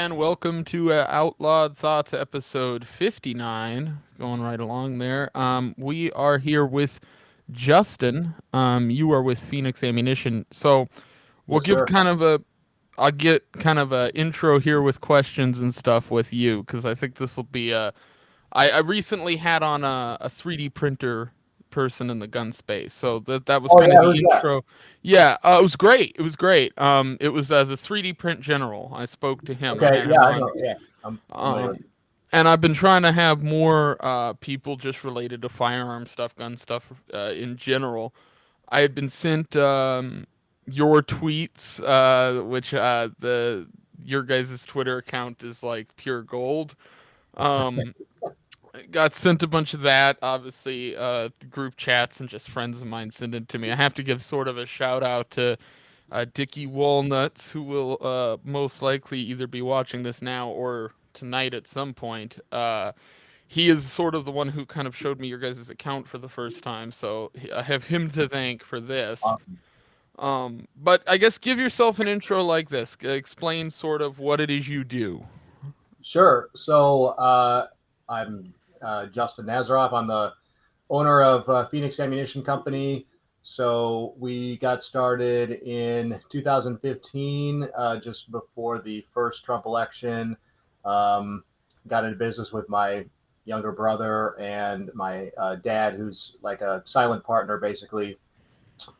again. Welcome to Outlawed Thoughts episode 59. Going right along there. We are here with Justin. You are with Phoenix Ammunition. So we'll Yes, give sir. kind of a I'll get kind of a intro here with questions and stuff with you because I think this will be I recently had on a 3D printer person in the gun space, so that was Oh kind of yeah, the who's that? intro. Yeah, it was great. It was great. It was the 3D print general. I spoke to him. I Okay, had yeah, him I on. know. Yeah, I'm familiar with Um, and I've been trying to have more people just related to firearm stuff, gun stuff in general. I had been sent your tweets, which the your guys' Twitter account is like pure gold. Um, got sent a bunch of that. Obviously, group chats and just friends of mine send it to me. I have to give sort of a shout out to Dickie Walnuts, who will most likely either be watching this now or tonight at some point. He is sort of the one who kind of showed me your guys' account for the first time, so I have him to thank for this. Awesome. But I guess give yourself an intro like this. Explain sort of what it is you do. Sure. So I'm Justin Nazaroff. I'm the owner of Phoenix Ammunition Company. So we got started in 2015, just before the first Trump election. Um, got into business with my younger brother and my dad, who's like a silent partner, basically.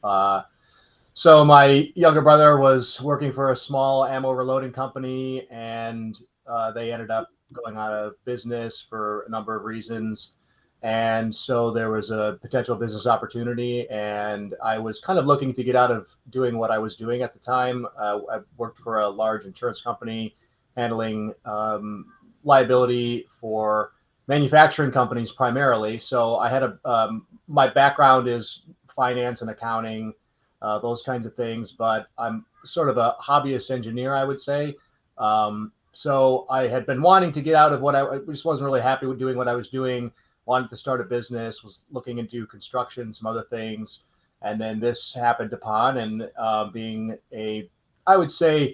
Uh, So my younger brother was working for a small ammo reloading company, and they ended up going out of business for a number of reasons. And so there was a potential business opportunity, and I was kind of looking to get out of doing what I was doing at the time. I worked for a large insurance company handling liability for manufacturing companies primarily. So I had my background is finance and accounting, those kinds of things. But I'm sort of a hobbyist engineer, I would say. So I had been wanting to get out of what I just wasn't really happy with doing what I was doing. Wanted to start a business, was looking into construction, some other things, and then this happened upon. And being I would say,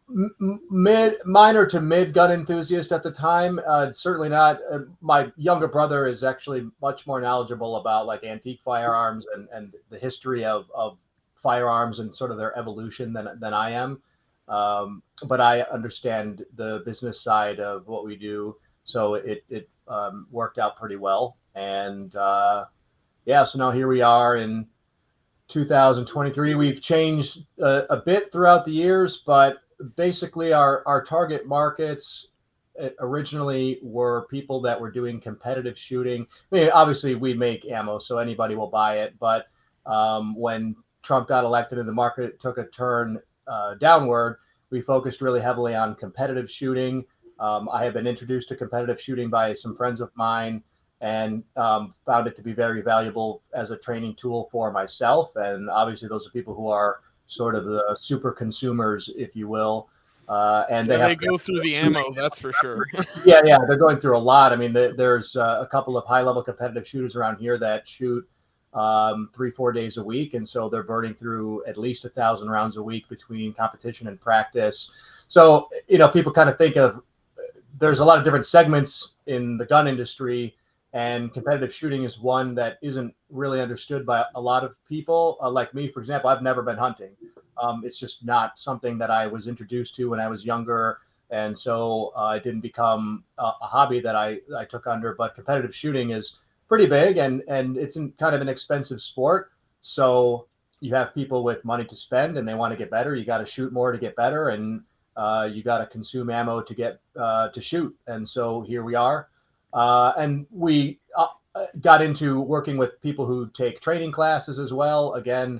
minor to mid gun enthusiast at the time. Certainly not. My younger brother is actually much more knowledgeable about like antique firearms and the history of firearms and sort of their evolution than I am. But I understand the business side of what we do, so it worked out pretty well. And yeah, so now here we are in 2023. We've changed a bit throughout the years, but basically our target markets originally were people that were doing competitive shooting. I mean, obviously, we make ammo, so anybody will buy it. But when Trump got elected and the market took a turn downward, we focused really heavily on competitive shooting. I have been introduced to competitive shooting by some friends of mine, and found it to be very valuable as a training tool for myself. And obviously, those are people who are sort of the super consumers, if you will, and Yeah, they they have to go through the ammo, that's for sure. yeah, they're going through a lot. I mean, there's a couple of high level competitive shooters around here that shoot 3-4 days a week, and so they're burning through at least 1,000 rounds a week between competition and practice. So people kind of think of, there's a lot of different segments in the gun industry, and competitive shooting is one that isn't really understood by a lot of people. Like me, for example, I've never been hunting. It's just not something that I was introduced to when I was younger, and so it didn't become a hobby that I took under. But competitive shooting is pretty big, and it's kind of an expensive sport. So you have people with money to spend, and they want to get better. You got to shoot more to get better, and you got to consume ammo to get to shoot. And so here we are. And we got into working with people who take training classes as well. Again,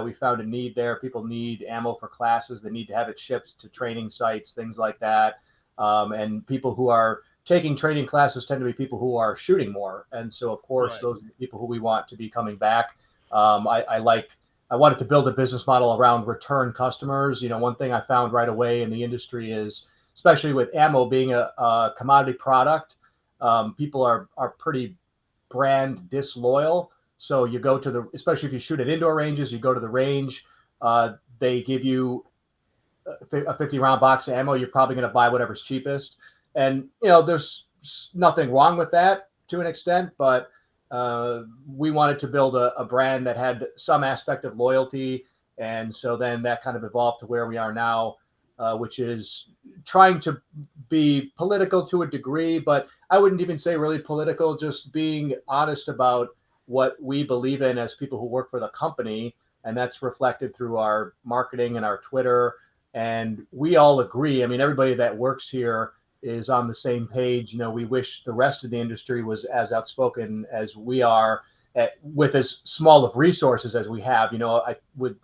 we found a need there. People need ammo for classes. They need to have it shipped to training sites, things like that. And people who are taking training classes tend to be people who are shooting more. And so, of course, Right. those are the people who we want to be coming back. I wanted to build a business model around return customers. One thing I found right away in the industry is, especially with ammo being a commodity product, people are pretty brand disloyal. So you go to especially if you shoot at indoor ranges, you go to the range, they give you a 50 round box of ammo, you're probably going to buy whatever's cheapest. And, there's nothing wrong with that to an extent, but we wanted to build a brand that had some aspect of loyalty. And so then that kind of evolved to where we are now, which is trying to be political to a degree, but I wouldn't even say really political, just being honest about what we believe in as people who work for the company. And that's reflected through our marketing and our Twitter. And we all agree. I mean, everybody that works here is on the same page. We wish the rest of the industry was as outspoken as we are, with as small of resources as we have. I would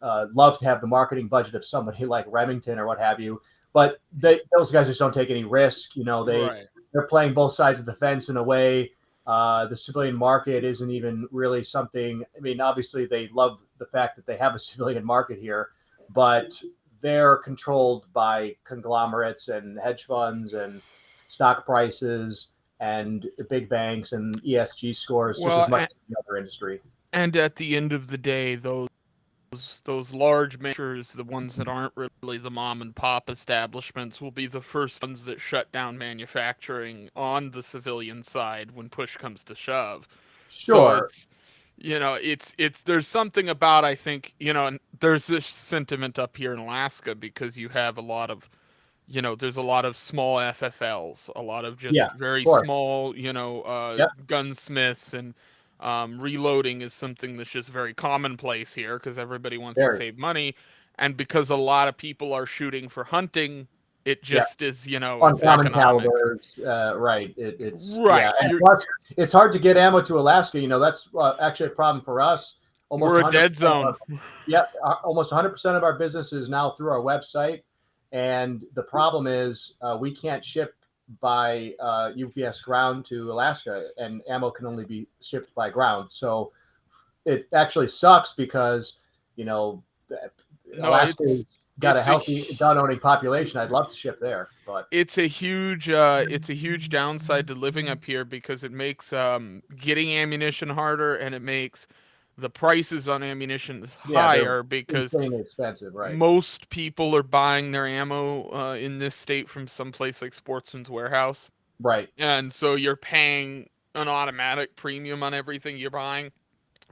love to have the marketing budget of somebody like Remington or what have you, but those guys just don't take any risk. Right. They're playing both sides of the fence in a way. The civilian market isn't even really something. I mean, obviously they love the fact that they have a civilian market here, but they're controlled by conglomerates and hedge funds and stock prices and big banks and ESG scores just as Well, much as the other industry. and at the end of the day, those large makers, the ones that aren't really the mom and pop establishments, will be the first ones that shut down manufacturing on the civilian side when push comes to shove. So Sure. it's there's something about, I think, and there's this sentiment up here in Alaska because you have a lot of, there's a lot of small FFLs, a lot of Yeah, just of very course. small, Yep. gunsmiths, and reloading is something that's just very commonplace here because everybody wants to Very. save money, and because a lot of people are shooting for hunting, it Yeah. just is, it's Uncommon economic. calibers, right? It's yeah, Right. and plus it's hard to get ammo to Alaska. That's actually a problem for us. Almost We're a dead 100% of zone. our, yeah, almost 100% of our business is now through our website, and the problem is we can't ship by UPS ground to Alaska, and ammo can only be shipped by ground. So it actually sucks because you know No, Alaska's got a it's a healthy gun owning population. I'd love to ship there, but it's a huge downside to living up here because it makes getting ammunition harder, and it makes the prices on ammunition yeah, they're higher because insanely expensive, right? most people are buying their ammo in this state from someplace like Sportsman's Warehouse, Right. and so you're paying an automatic premium on everything you're buying,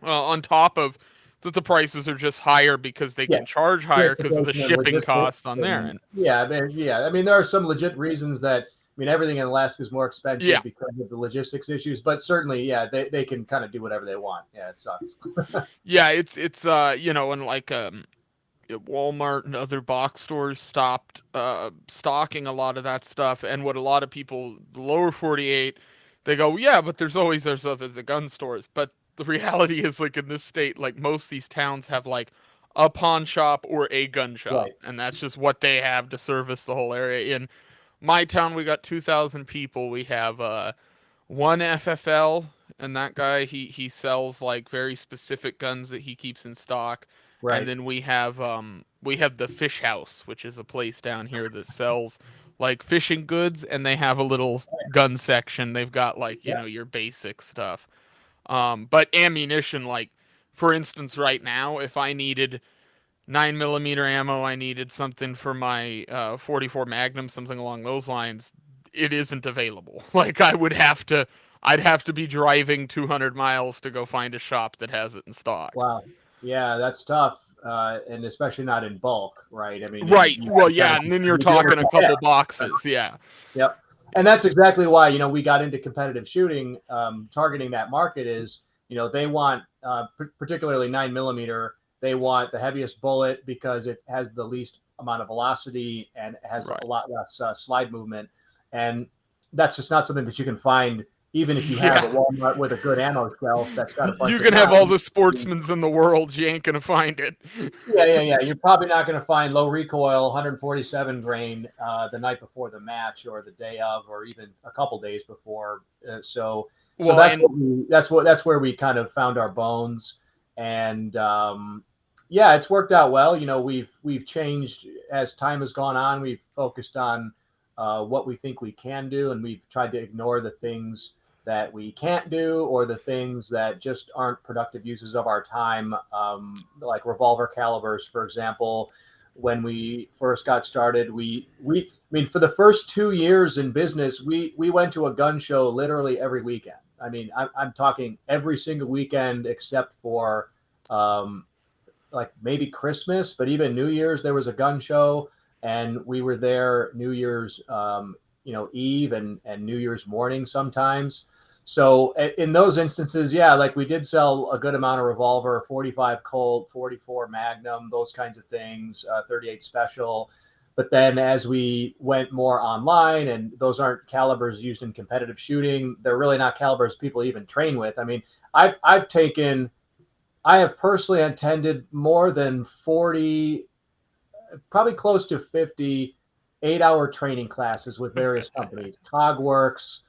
on top of that the prices are just higher because they Yeah. can charge higher because of the Transportation and shipping cost logistics, on their and end. yeah, I mean, there are some legit reasons that everything in Alaska is more Yeah. expensive because of the logistics issues, but certainly, yeah, they can kind of do whatever they want. Yeah, it sucks. Yeah, it's and like Walmart and other box stores stopped stocking a lot of that stuff, and what a lot of people, the lower 48, they go, yeah, but there's other the gun stores, but the reality is, like, in this state, like, most of these towns have like a pawn shop or a gun shop, Right. and that's just what they have to service the whole area. In my town, we got 2,000 people. We have one FFL, and that guy, he sells like very specific guns that he keeps in stock. And Right. then we have the Fish House, which is a place down here that sells like fishing goods, and they have a little gun section. They've got, like, Yeah. your basic stuff. But ammunition, like, for instance, right now, if I needed 9 millimeter ammo, I needed something for my 44 Magnum, something along those lines. It isn't available. Like, I'd have to be driving 200 miles to go find a shop that has it in stock. Wow. Yeah, that's tough, and especially not in bulk, right? I mean, Right. you Well, got yeah, to and then you're do talking a yeah. couple boxes. Yeah. Yep. And that's exactly why, we got into competitive shooting, targeting that market is, they want, particularly 9 millimeter, they want the heaviest bullet because it has the least amount of velocity and it has Right. a lot less slide movement. And that's just not something that you can find, even if you have a Yeah. Walmart with a good ammo shelf that's got a bunch You of can have all rounds. the sportsmen's in the world. You ain't gonna find it. Yeah. You're probably not going to find low recoil 147 grain the night before the match or the day of, or even a couple days before. So Well, and that's where we kind of found our bones, and yeah, it's worked out well. We've changed as time has gone on. We've focused on what we think we can do, and we've tried to ignore the things that we can't do or the things that just aren't productive uses of our time, like revolver calibers, for example. when we first got started. I mean, for the first 2 years in business, we went to a gun show literally every weekend. I mean, I'm talking every single weekend except for um, like maybe Christmas, but even New Year's there was a gun show, and we were there New Year's, Eve and New Year's morning sometimes. So in those instances, yeah, like we did sell a good amount of revolver, 45 Colt, 44 Magnum, those kinds of things, 38 Special. But then as we went more online, and those aren't calibers used in competitive shooting, they're really not calibers people even train with. I mean, I have personally attended more than 40, probably close to 50 8-hour training classes with various companies, Cogworks,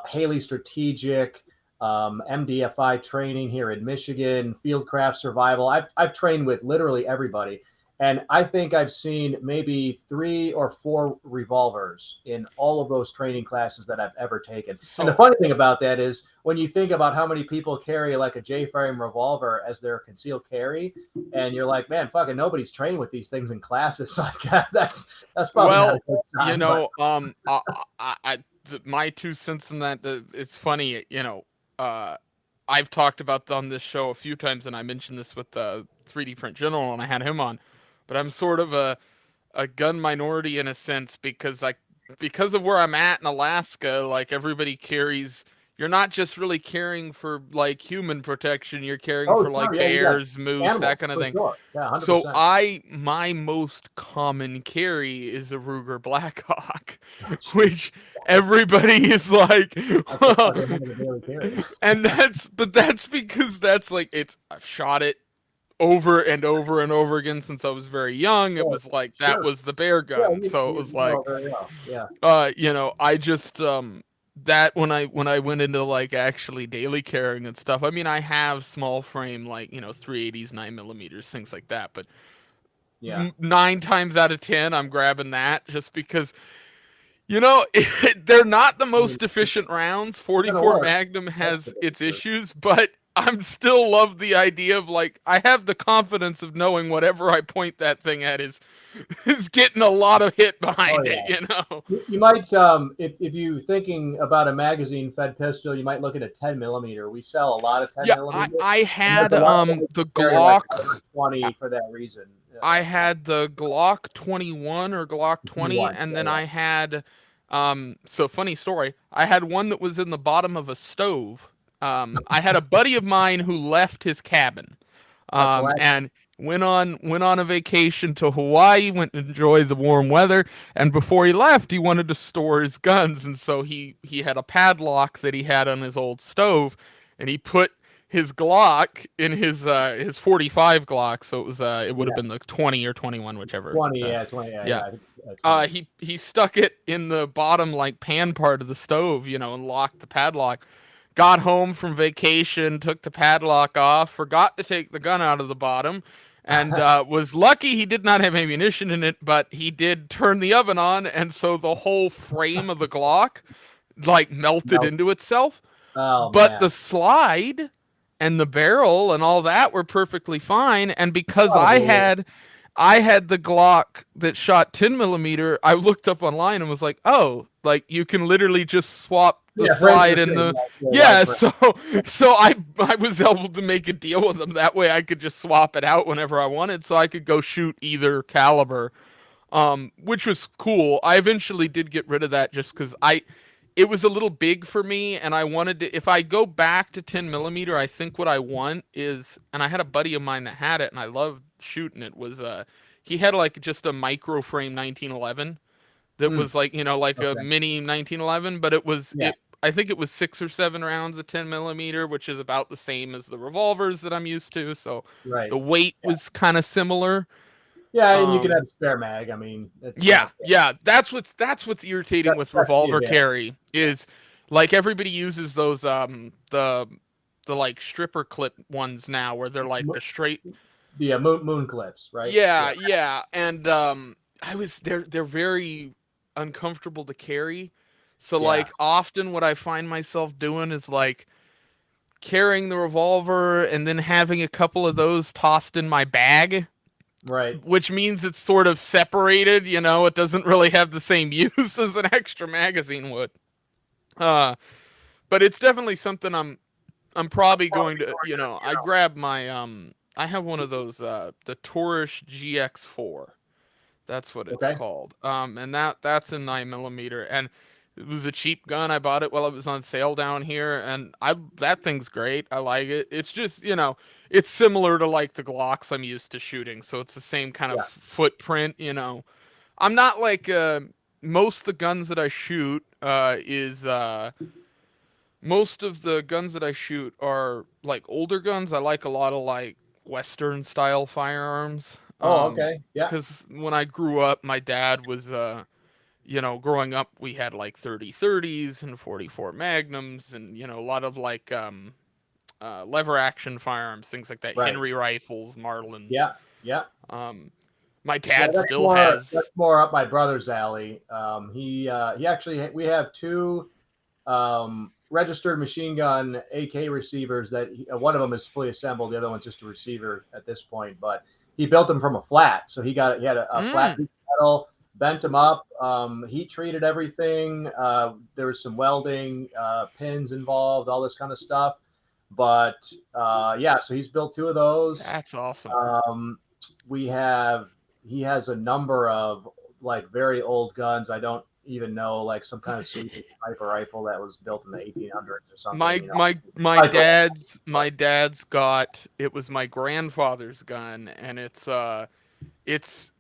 Haley Strategic, MDFI training here in Michigan, Fieldcraft Survival. I've trained with literally everybody. And I think I've seen maybe 3 or 4 revolvers in all of those training classes that I've ever taken. And the So, funny thing about that is when you think about how many people carry like a J-frame revolver as their concealed carry, and you're like, man, fucking nobody's training with these things in classes. Like that's probably not a well, good you sign. But know, my 2 cents in that, it's funny, uh, I've talked about on this show a few times, and I mentioned this with the 3D Print General, and I had him on, but I'm sort of a gun minority in a sense because of where I'm at in Alaska, like everybody carries. You're not just really caring for like human protection. You're caring oh for sure, like yeah, you got bears, moose, that animals kind of for thing. sure. Yeah, hundred So percent. my most common carry is a Ruger Blackhawk, which everybody is like, That's a well, fucking hell of a daily carry. and that's because that's like I've shot it over and over and over again since I was very young. It Yeah, was like that sure. was the bear Yeah, gun. So it was you know like, very well. Yeah. I just that when I went into like actually daily carrying and stuff. I mean, I have small frame like 380s, 9 millimeters, things like that, but Yeah. 9 times out of 10, I'm grabbing that just because they're not the I mean, most efficient rounds. it's gonna 44 work. Magnum That's has the its truth. issues, but I'm still love the idea of like I have the confidence of knowing whatever I point that thing at is getting a lot of hit Oh behind yeah. it. You might, if you thinking about a magazine fed pistol, you might look at a 10 millimeter. We sell a lot of 10 Yeah, I millimeter, I and there's had a lot of guys the who carry like Glock. 120 for that reason. I had the Glock 21 or Glock 20, 21. and Yeah, then yeah. I had so funny story. I had one that was in the bottom of a stove. I had a buddy of mine who left his cabin, Classic. and went on a vacation to Hawaii, went to enjoy the warm weather, and before he left, he wanted to store his guns, and so he had a padlock that he had on his old stove, and he put his Glock in his 45 Glock, so it would have Yeah. been the 20 or 21, whichever. 20. Yeah. 20. Yeah. Yeah. Yeah. I think, 20. He stuck it in the bottom like pan part of the stove, and locked the padlock. Got home from vacation, took the padlock off, forgot to take the gun out of the bottom, and was lucky he did not have ammunition in it, but he did turn the oven on, and so the whole frame of the Glock like melted No. into itself. Oh But man. the slide and the barrel and all that were perfectly fine. And because I Probably. had I had the Glock that shot 10 millimeter, I looked up online and was like, oh, like you can literally just swap the Yeah. Frames slide are and same. the Yeah, right. yeah. So I was able to make a deal with them that way. I could just swap it out whenever I wanted, so I could go shoot either caliber, which was cool. I eventually did get rid of that just because it was a little big for me, and I wanted to. If I go back to 10 millimeter, I think what I want is, and I had a buddy of mine that had it, and I loved shooting it. Was he had like just a micro frame 1911 that Mm, was like a okay. mini 1911, but it was Yeah. it. I think it was 6 or 7 rounds of 10 millimeter, which is about the same as the revolvers that I'm used to. So Right. the weight Yeah. was kind of similar. Yeah, and you could Um, have a spare mag. I mean, it's Yeah, yeah. That's what's irritating with that's the revolver advantage. carry is like everybody uses those the like stripper clip ones now where they're like Mo- the straight. The moon clips, right? Yeah. Yeah, yeah. And they're very uncomfortable to carry. So Yeah. like often what I find myself doing is like carrying the revolver and then having a couple of those tossed in my bag Right. which means it's sort of separated. It doesn't really have the same use as an extra magazine would. Uh, but it's definitely something I'm probably going to. I grabbed my I have one of those the Taurus GX4. That's what it's Okay. called. And that's a 9 millimeter, and it was a cheap gun. I bought it while it was on sale down here, and I that thing's great. I like it. It's just it's similar to like the Glocks I'm used to shooting, so it's the same kind of Yeah. footprint. I'm not like most of the guns that I shoot is most of the guns that I shoot are like older guns. I like a lot of like Western style firearms. Oh, okay. Yeah. Because when I grew up, my dad was, growing up, we had like 30-30s and 44 Magnums and, a lot of like lever action firearms, things like that, Right. Henry rifles, Marlins. Yeah. Yeah. Um, my Yeah, dad that's still more has. up my brother's alley. He actually we have two registered machine gun AK receivers that one of them is fully assembled, the other one's just a receiver at this point. But he built them from a flat, so he had a flat Mm, piece of metal, bent them up, heat treated everything. There was some welding, pins involved, all this kind of stuff. But yeah, so he's built two of those. that's awesome. Um, we have He has a number of like very old guns. I don't even know, like some kind of sniper rifle that was built in the 1800s or something. My You know, my my sniper. dad's my dad's got it was my grandfather's gun, and it's it,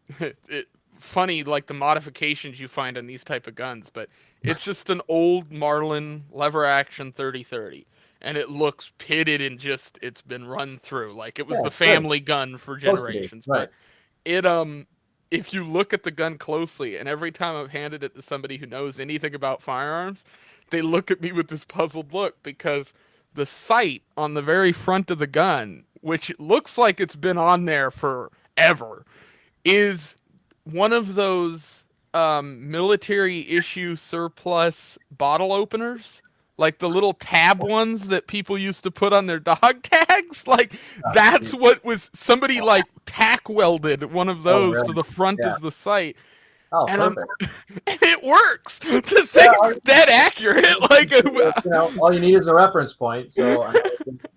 funny like the modifications you find on these type of guns, but it's just an old Marlin lever action 30-30, and it looks pitted and just it's been run through like it was Yeah, the good. family gun for Supposed to be generations. right. But it if you look at the gun closely, and every time I've handed it to somebody who knows anything about firearms, they look at me with this puzzled look because the sight on the very front of the gun, which looks like it's been on there forever, is one of those military issue surplus bottle openers, like the little tab ones that people used to put on their dog tags. Like Oh, that's geez. what was somebody like tack welded one of Oh, those to really? the front Yeah. as the sight, Oh, and perfect. and it works. The Yeah, thing's dead accurate. Like all you need is a reference point. So,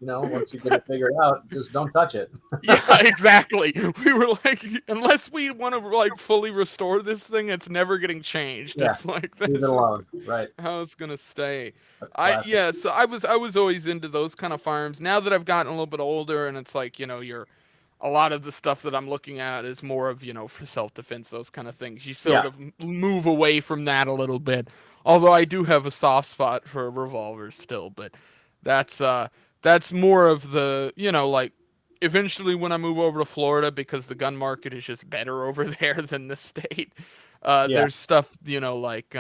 once you get it figured out, just don't touch it. yeah, exactly. We were like, unless we want to like fully restore this thing, it's never getting changed. Yeah, It's like leave it that's just alone. Right. how it's gonna stay. That's classic. So I was always into those kind of farms. Now that I've gotten a little bit older, and it's like you're a lot of the stuff that I'm looking at is more of for self defense, those kind of things. You sort Yeah. of move away from that a little bit. Although I do have a soft spot for revolvers still, but that's uh that's more of the like eventually when I move over to Florida, because the gun market is just better over there than the state. Yeah. There's stuff like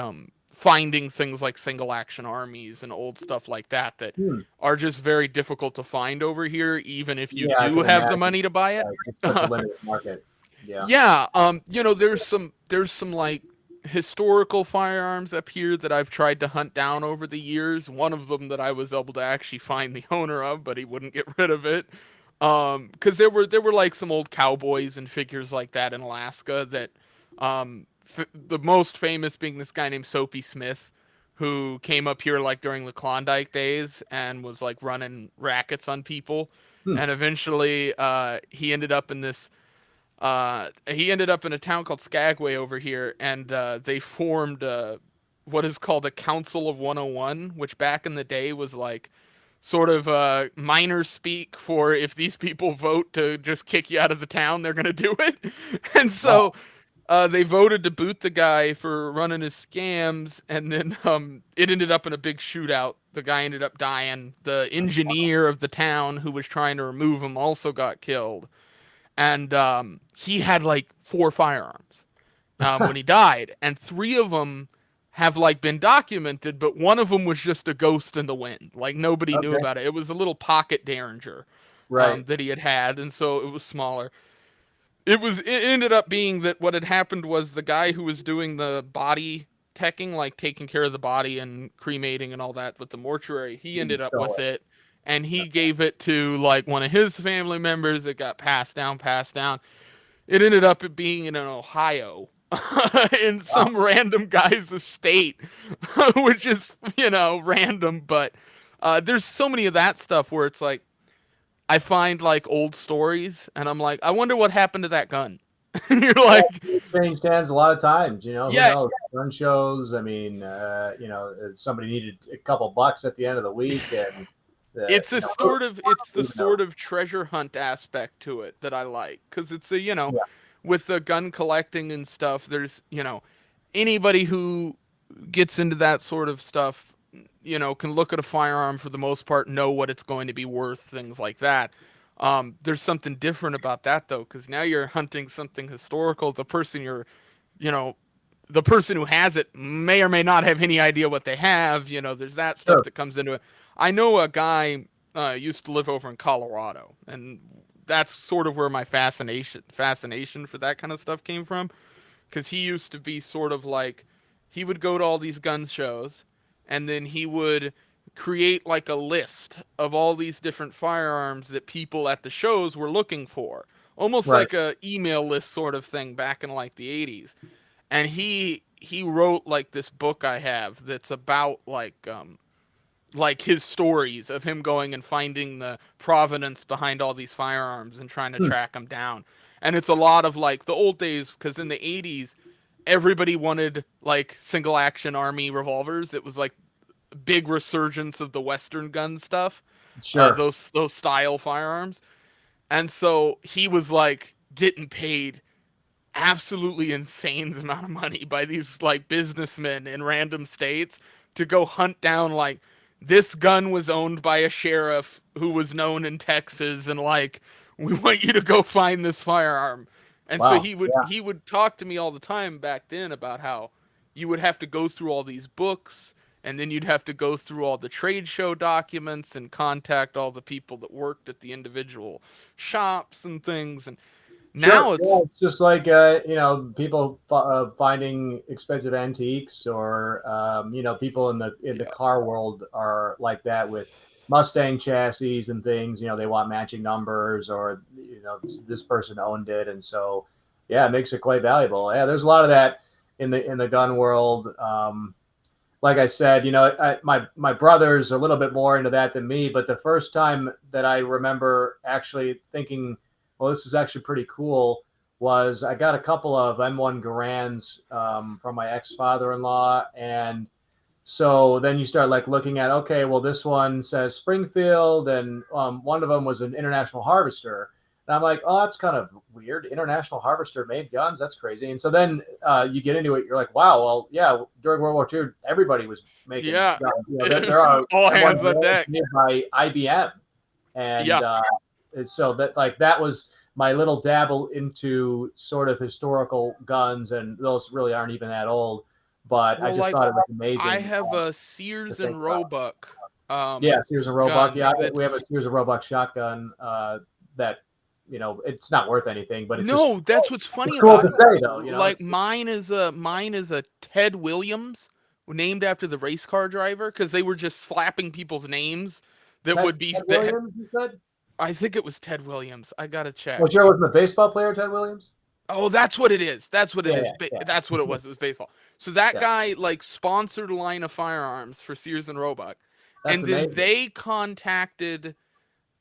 finding things like single action armies and old stuff like that Hmm. are just very difficult to find over here, even if you Yeah, I do can have the imagine. money to buy it. Like, it's such a limited market. Yeah. Yeah, there's some like historical firearms up here that I've tried to hunt down over the years. One of them that I was able to actually find the owner of, but he wouldn't get rid of it. Because there were like some old cowboys and figures like that in Alaska that, the most famous being this guy named Soapy Smith, who came up here like during the Klondike days and was like running rackets on people, Hmm. and eventually he ended up in a town called Skagway over here, and they formed what is called a Council of 101, which back in the day was like sort of minor speak for if these people vote to just kick you out of the town, they're going to do it. And so Wow. they voted to boot the guy for running his scams, and then it ended up in a big shootout. The guy ended up dying. The engineer of the town who was trying to remove him also got killed, and he had like 4 firearms when he died, and 3 of them have like been documented, but one of them was just a ghost in the wind. Like nobody knew Okay. about it. It was a little pocket Derringer Right. that he had, and so it was smaller. It ended up being that what had happened was the guy who was doing the body teching, like taking care of the body and cremating and all that with the mortuary, he You ended up stole with it. it, and he gave it to like one of his family members. That got passed down, It ended up being in Ohio, in Wow. some random guy's estate, which is random. But there's so many of that stuff where it's like I find like old stories, and I'm like, I wonder what happened to that gun. And you're Yeah, like, it's changed hands a lot of times. Who yeah, knows? Gun shows. I mean, somebody needed a couple bucks at the end of the week, and it's the who knows? sort of treasure hunt aspect to it that I like, because it's a Yeah, with the gun collecting and stuff. There's anybody who gets into that sort of stuff, can look at a firearm for the most part, know what it's going to be worth, things like that. There's something different about that though, because now you're hunting something historical. You know, the person who has it may or may not have any idea what they have. There's that stuff sure. that comes into it. I know a guy used to live over in Colorado, and that's sort of where my fascination for that kind of stuff came from, because he used to be sort of like he would go to all these gun shows, and then he would create like a list of all these different firearms that people at the shows were looking for, almost Right. like a email list sort of thing back in like the 80s. And he wrote like this book I have that's about like his stories of him going and finding the provenance behind all these firearms and trying to Hmm. track them down. And it's a lot of like the old days, because in the 80s everybody wanted like single action army revolvers. It was like big resurgence of the western gun stuff, Sure. those style firearms. And so he was like getting paid absolutely insane amount of money by these like businessmen in random states to go hunt down like this gun was owned by a sheriff who was known in Texas, and like we want you to go find this firearm. And so Wow. he would talk to me all the time back then about how you would have to go through all these books, and then you'd have to go through all the trade show documents and contact all the people that worked at the individual shops and things. And Sure. now Yeah, it's it's just like people finding expensive antiques, or people in the yeah. car world are like that with Mustang chassis and things. They want matching numbers, or this person owned it, and so yeah, it makes it quite valuable. Yeah, there's a lot of that in the gun world. Like I said, my brother's a little bit more into that than me, but the first time that I remember actually thinking, well, this is actually pretty cool, was I got a couple of M1 Garands from my ex-father-in-law. And so then you start like looking at, okay, well, this one says Springfield, and one of them was an International Harvester. And I'm like, oh, that's kind of weird. International Harvester made guns. That's crazy. And so then you get into it. You're like, wow, well, yeah, during World War II, everybody was making Yeah. guns. There are All M1 hands on Garands deck. made by IBM. And Yeah. so that was my little dabble into sort of historical guns, and those really aren't even that old. But I Well, just like thought it was I amazing have a to Sears think and about. Roebuck Yeah, Sears and Roebuck. gun Yeah, we have a that's Sears and Roebuck shotgun that it's not worth anything, but no, that's what's it's funny cool about to it. say though. Like It's mine is a Ted Williams, named after the race car driver, because they were just slapping people's names that Ted, would be Ted Williams. You said? I think it was Ted Williams. I gotta Well, check. sure, wasn't the baseball player Ted Williams? Oh, that's what it is. That's what it Yeah, is. yeah, yeah, That's what it was. It was baseball. So that yeah. guy like sponsored a line of firearms for Sears and Roebuck, That's and then amazing. they contacted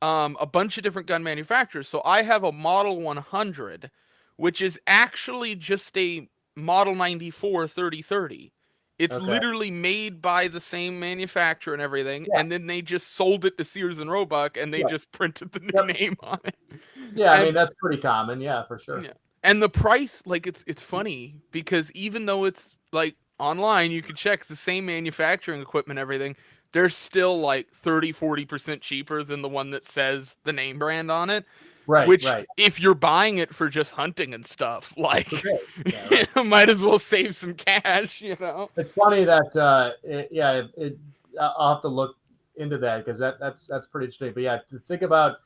a bunch of different gun manufacturers. So I have a Model 100, which is actually just a Model 94 3030. It's Okay. literally made by the same manufacturer and everything, Yeah. and then they just sold it to Sears and Roebuck, and they Yeah. just printed the new Yep. name on it. Yeah. I mean, And that's pretty common. Yeah, for sure. yeah. And the price, like it's funny because even though it's like online, you can check the same manufacturing equipment, everything, they're still like 30-40% cheaper than the one that says the name brand on it. Right. Which, Right. if you're buying it for just hunting and stuff, like Okay. Yeah. Right. you might as well save some cash. It's funny that I'll have to look into that, because that's pretty interesting. But yeah, to think about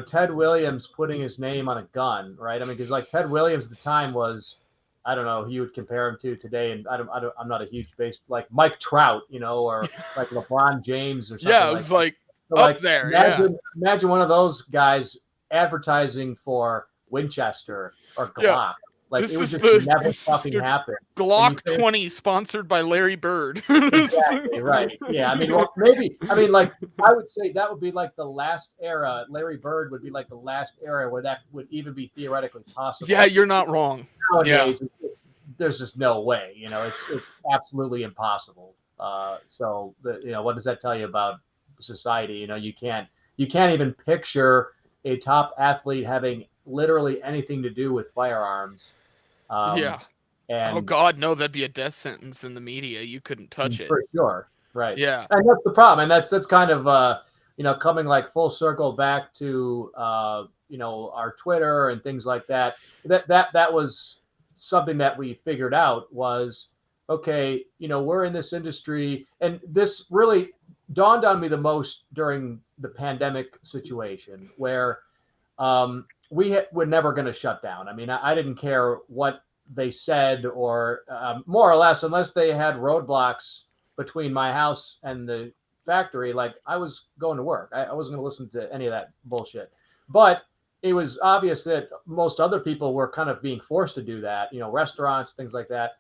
Ted Williams putting his name on a gun, right? I mean, because like Ted Williams at the time was, I don't know who you would compare him to today, and I'm not a huge base like Mike Trout, or like LeBron James or Yeah, something it like was that. like So up like there. Yeah. imagine one of those guys advertising for Winchester or Yeah. Glock. Like it This would is just the never this is fucking the happen. And you Glock think 20 sponsored by Larry Bird. exactly right. Yeah, I mean, well, maybe I mean, like I would say that would be like the last era. Larry Bird would be like the last era where that would even be theoretically Yeah, possible. you're not wrong. Yeah. Nowadays, there's just no way. It's absolutely impossible. So what does that tell you about society? You can't even picture a top athlete having literally anything to do with firearms. Um, Yeah. Oh and God, no, that'd be a death sentence in the media. You couldn't touch it. for sure, right? Yeah. And that's the problem, and that's kind of coming like full circle back to our Twitter and things like that. That was something that we figured out was okay. We're in this industry, and this really dawned on me the most during the pandemic situation where we're never going to shut down. I mean, I didn't care what they said, or more or less, unless they had roadblocks between my house and the factory. Like I was going to work. I wasn't going to listen to any of that bullshit. But it was obvious that most other people were kind of being forced to do that. Restaurants, things like that.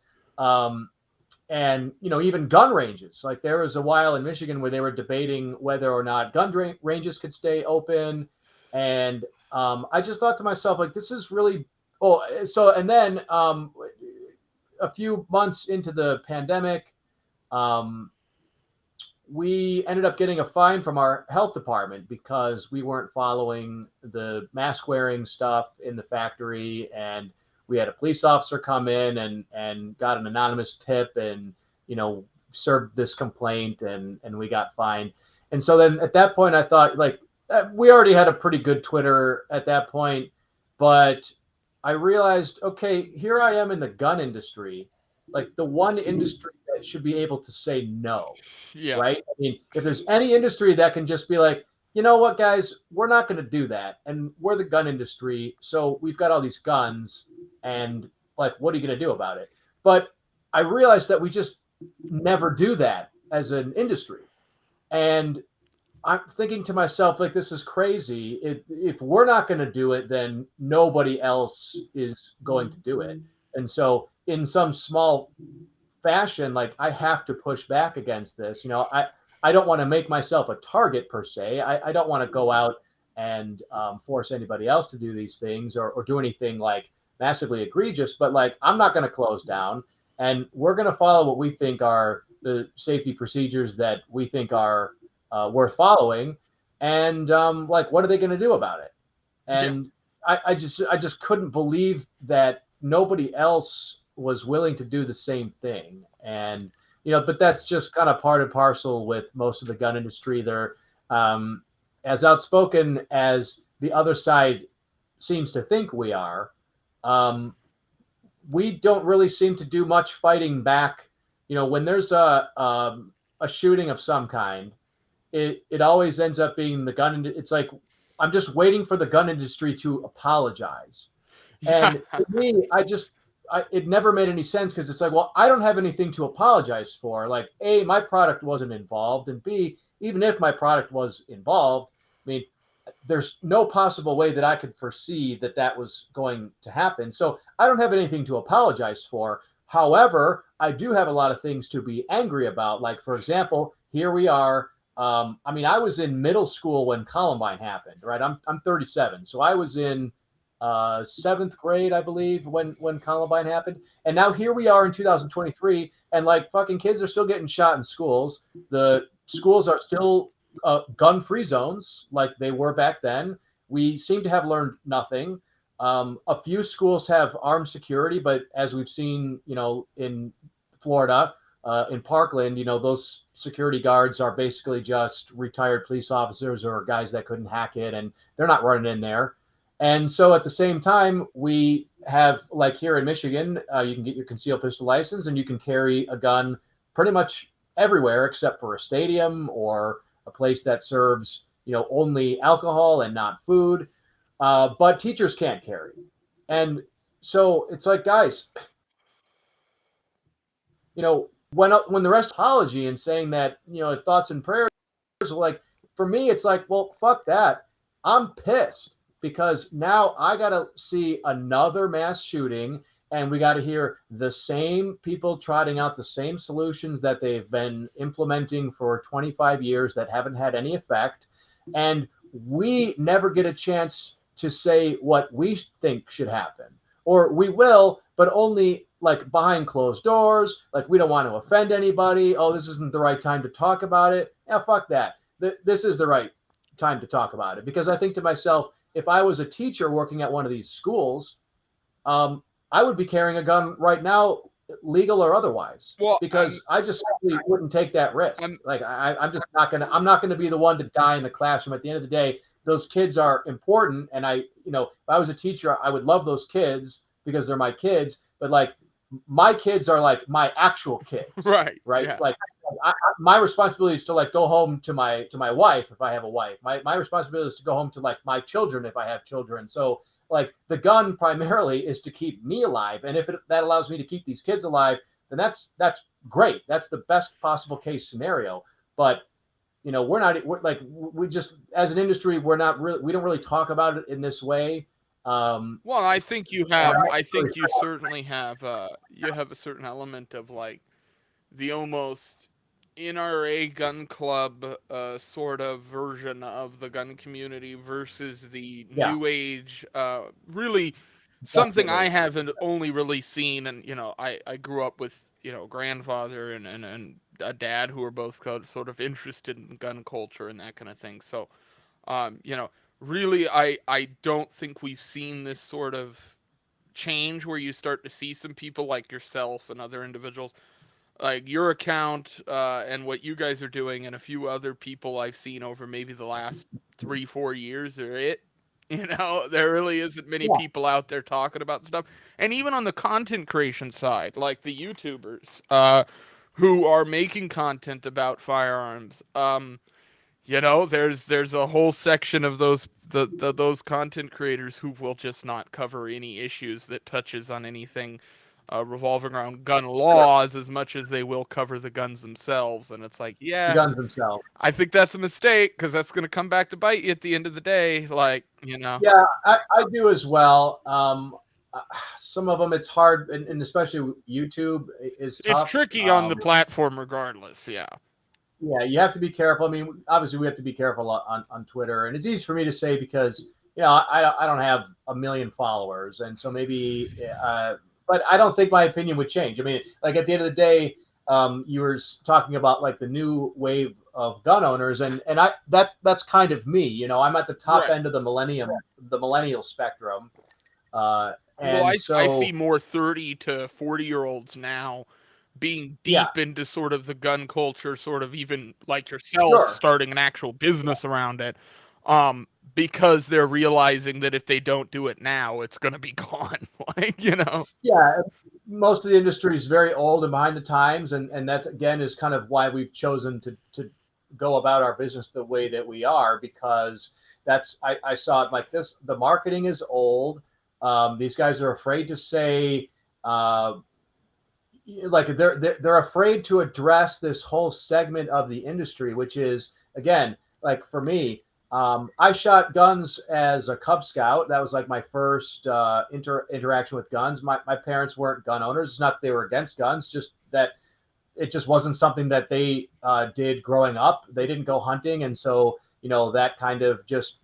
And even gun ranges. Like there was a while in Michigan where they were debating whether or not gun ranges could stay open, and I just thought to myself, like, this is really. Oh, so and then a few months into the pandemic, um, we ended up getting a fine from our health department because we weren't following the mask wearing stuff in the factory, and we had a police officer come in and got an anonymous tip and served this complaint, and we got fined. And so then at that point I thought, like, we already had a pretty good Twitter at that point, but I realized, okay, here I am in the gun industry, like the one industry that should be able to say no, Yeah. right? I mean, if there's any industry that can just be like, you know what, guys, we're not going to do that. And we're the gun industry. So we've got all these guns. And like, what are you going to do about it? But I realized that we just never do that as an industry. And I'm thinking to myself, like, this is crazy. If we're not going to do it, then nobody else is going to do it. And so, in some small fashion, like I have to push back against this. I don't want to make myself a target per se. I don't want to go out and force anybody else to do these things or do anything like massively egregious. But like, I'm not going to close down, and we're going to follow what we think are the safety procedures that we think are worth following. And like, what are they going to do about it? Yeah. And I just couldn't believe that nobody else was willing to do the same thing. And but that's just kind of part and parcel with most of the gun industry. They're as outspoken as the other side seems to think we are. Um, we don't really seem to do much fighting back. When there's a shooting of some kind, it always ends up being the gun. It's like I'm just waiting for the gun industry to apologize. Yeah. And to me, it never made any sense because it's like, well, I don't have anything to apologize for. Like, A, my product wasn't involved, and B, even if my product was involved, I mean, there's no possible way that I could foresee that that was going to happen. So I don't have anything to apologize for. However, I do have a lot of things to be angry about. Like, for example, here we are. I mean, I was in middle school when Columbine happened, right? I'm 37, so I was in seventh grade, I believe, when Columbine happened. And now here we are in 2023, and like fucking kids are still getting shot in schools. The schools are still gun-free zones like they were back then. We seem to have learned nothing. A few schools have armed security, but as we've seen, in Florida, in Parkland, those security guards are basically just retired police officers or guys that couldn't hack it, and they're not running in there. And so at the same time, we have, like here in Michigan, you can get your concealed pistol license and you can carry a gun pretty much everywhere except for a stadium or a place that serves, only alcohol and not food. But teachers can't carry. And so it's like, guys, when the rest apology and saying that, thoughts and prayers, like for me, it's like, well, fuck that. I'm pissed. because now I got to see another mass shooting, and we got to hear the same people trotting out the same solutions that they've been implementing for 25 years that haven't had any effect. And we never get a chance to say what we think should happen. Or we will, but only like behind closed doors. Like, we don't want to offend anybody. Oh, this isn't the right time to talk about it. Yeah, fuck that. This is the right time to talk about it, because I think to myself, if I was a teacher working at one of these schools, I would be carrying a gun right now, legal or otherwise, Well, because I just simply wouldn't take that risk. I'm Like, I'm just not gonna. I'm not gonna be the one to die in the classroom. At the end of the day, those kids are important, and if I was a teacher, I would love those kids because they're my kids. But like, my kids are like my actual kids, right. right? Yeah. Like, my responsibility is to like go home to my wife if I have a wife. My responsibility is to go home to like my children if I have children. So like, the gun primarily is to keep me alive, and if that allows me to keep these kids alive, then that's great. That's the best possible case scenario. But we just, as an industry, we don't really talk about it in this way. Well, I think you And have. I'm I really think you certainly have. You have a certain element of like the almost NRA gun club sort of version of the gun community versus the Yeah, new age. Really, something I definitely. haven't only really seen, and I grew up with grandfather and a dad who were both sort of interested in gun culture and that kind of thing. So you know, really, I don't think we've seen this sort of change where you start to see some people like yourself and other individuals like your account and what you guys are doing and a few other people I've seen over maybe the last 3-4 years are it. There really isn't many Yeah, people out there talking about stuff. And even on the content creation side, like the YouTubers who are making content about firearms, there's a whole section of those content creators who will just not cover any issues that touches on anything revolving around gun sure. laws as much as they will cover the guns themselves. And it's like, The yeah, guns themselves. I think that's a mistake because that's going to come back to bite you at the end of the day. Like, Yeah, I do as well. Some of them it's hard, and especially YouTube is it's tough. tricky on the platform regardless. Yeah. Yeah, you have to be careful. I mean, obviously, we have to be careful on Twitter, and it's easy for me to say because I don't have a million followers, and so maybe, but I don't think my opinion would change. I mean, like, at the end of the day, you were talking about like the new wave of gun owners, and that's kind of me. I'm at the top Right. end of the millennial spectrum, Well, and I see so more 30 to 40-year-olds now being yeah, deep into sort of the gun culture, sort of even like yourself sure. starting an actual business around it, because they're realizing that if they don't do it now, it's going to be gone. like. Yeah, most of the industry is very old and behind the times, and that's again is kind of why we've chosen to go about our business the way that we are, because I saw it like this. The marketing is old. These guys are afraid to say, like, they're afraid to address this whole segment of the industry, which is, again, like for me, I shot guns as a Cub Scout. That was like my first interaction with guns. My parents weren't gun owners. It's not that they were against guns, just that it just wasn't something that they did growing up. They didn't go hunting, and so that kind of just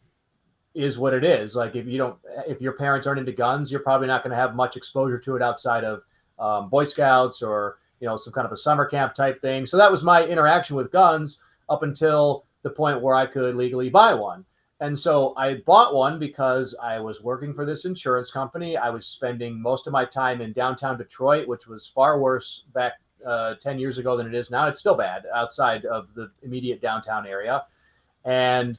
is what it is. Like, if your parents aren't into guns, you're probably not going to have much exposure to it outside of Boy Scouts or some kind of a summer camp type thing. So that was my interaction with guns up until the point where I could legally buy one. And so I bought one because I was working for this insurance company. I was spending most of my time in downtown Detroit, which was far worse back 10 years ago than it is now. It's still bad outside of the immediate downtown area. And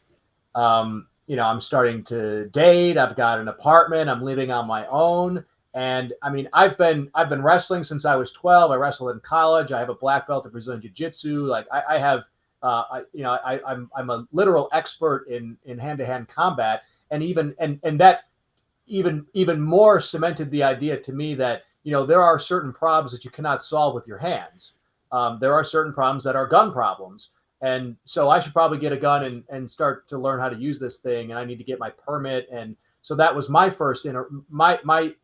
I'm starting to date. I've got an apartment. I'm living on my own. And I mean, I've been wrestling since I was 12. I wrestled in college. I have a black belt in Brazilian Jiu-Jitsu. Like, I have, I'm a literal expert in hand-to-hand combat. And that even more cemented the idea to me that there are certain problems that you cannot solve with your hands. There are certain problems that are gun problems. And so I should probably get a gun and start to learn how to use this thing. And I need to get my permit. And So that was my first my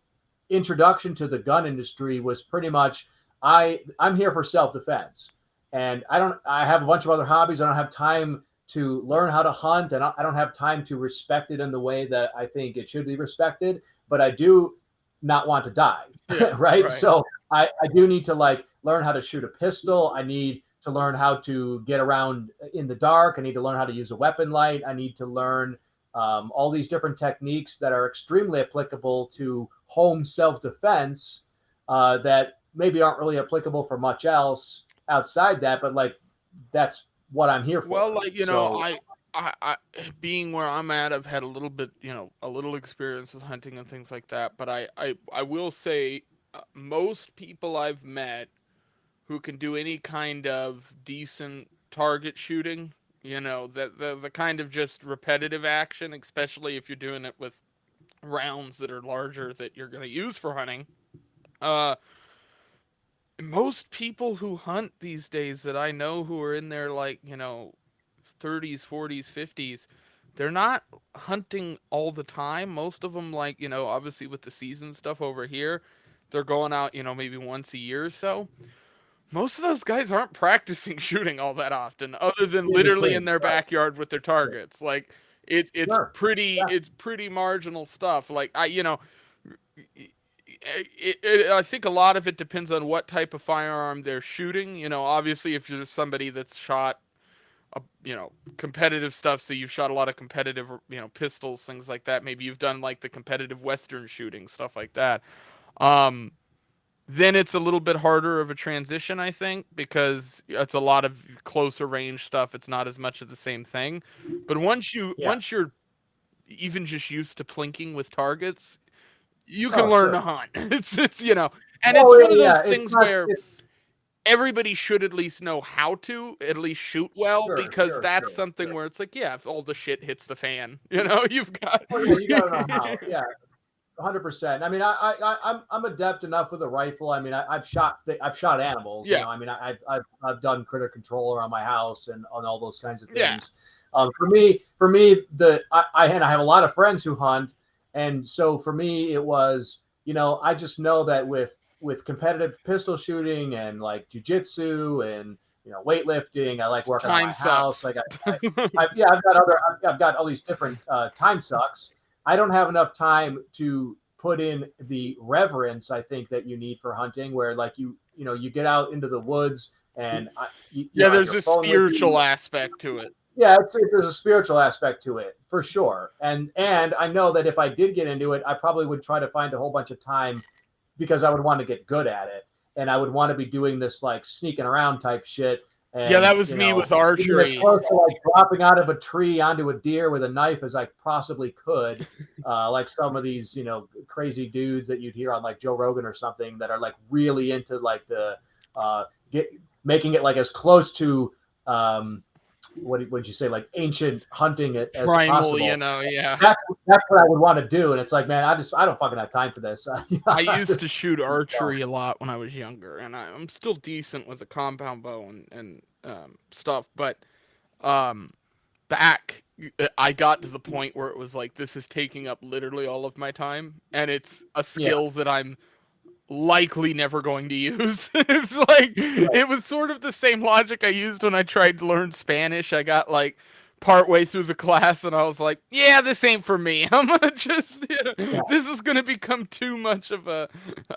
introduction to the gun industry was pretty much I'm here for self-defense, and I have a bunch of other hobbies. I don't have time to learn how to hunt, and I don't have time to respect it in the way that I think it should be respected, but I do not want to die. Yeah, Right. right. So I do need to like learn how to shoot a pistol. I need to learn how to get around in the dark. I need to learn how to use a weapon light. I need to learn all these different techniques that are extremely applicable to home self-defense, that maybe aren't really applicable for much else outside that, but like that's what I'm here Well, for. like, So I being where I'm at, I've had a little bit, a little experience with hunting and things like that. But I will say, most people I've met who can do any kind of decent target shooting, that the kind of just repetitive action, especially if you're doing it with rounds that are larger that you're going to use for hunting. Uh, Most people who hunt these days that I know who are in their, like, 30s, 40s, 50s, they're not hunting all the time. Most of them, like, obviously with the season stuff over here, they're going out, maybe once a year or so. Most of those guys aren't practicing shooting all that often, other than in literally between, in their right? backyard with their targets. Like, Sure. Yeah. it's pretty marginal stuff. Like, I think a lot of it depends on what type of firearm they're shooting. Obviously, if you're somebody that's shot, competitive stuff, so you've shot a lot of competitive, pistols, things like that. Maybe you've done like the competitive Western shooting, stuff like that. Um, then it's a little bit harder of a transition, I think, because it's a lot of closer range stuff. It's not as much of the same thing. But Yeah. once you're even just used to plinking with targets, you can Oh, learn to sure. hunt. And it's Oh one of yeah, yeah. those It's things not. where It's everybody should at least know how to at least shoot well, sure, because sure, that's sure, something sure. where it's like, yeah, if all the shit hits the fan, you've got. Oh yeah, you got to know how. Yeah, 100%. I mean, I'm adept enough with a rifle. I mean, I've shot animals. You Yeah, know, I mean, I've done critter control around my house and on all those kinds of yeah. things. For me, I have a lot of friends who hunt, and so for me, it was, I just know that with competitive pistol shooting and like jujitsu and weightlifting, I like working on Time my house. sucks. Like yeah, I've got all these different time sucks. I don't have enough time to put in the reverence I think that you need for hunting, where like you get out into the woods and you Yeah, don't have there's your a phone with spiritual you. aspect to it. Yeah, there's a spiritual aspect to it for sure, and I know that if I did get into it, I probably would try to find a whole bunch of time because I would want to get good at it, and I would want to be doing this like sneaking around type shit, Yeah, and that was me with getting as archery. close to like dropping out of a tree onto a deer with a knife as I possibly could, like some of these crazy dudes that you'd hear on like Joe Rogan or something that are like really into like the get making it like as close to what would you say, like ancient hunting as Primal, possible. yeah. That's what I would want to do, and it's like, man, I don't fucking have time for this. I used to Just shoot archery a lot when I was younger, and I'm still decent with a compound bow and stuff. But um, back, I got to the point where it was like, this is taking up literally all of my time, and it's a yeah, skill that I'm likely never going to use. It's like, right. it was sort of the same logic I used when I tried to learn Spanish. I got like partway through the class and I was like, yeah, this ain't for me. I'm gonna just, Yeah, this is gonna become too much of a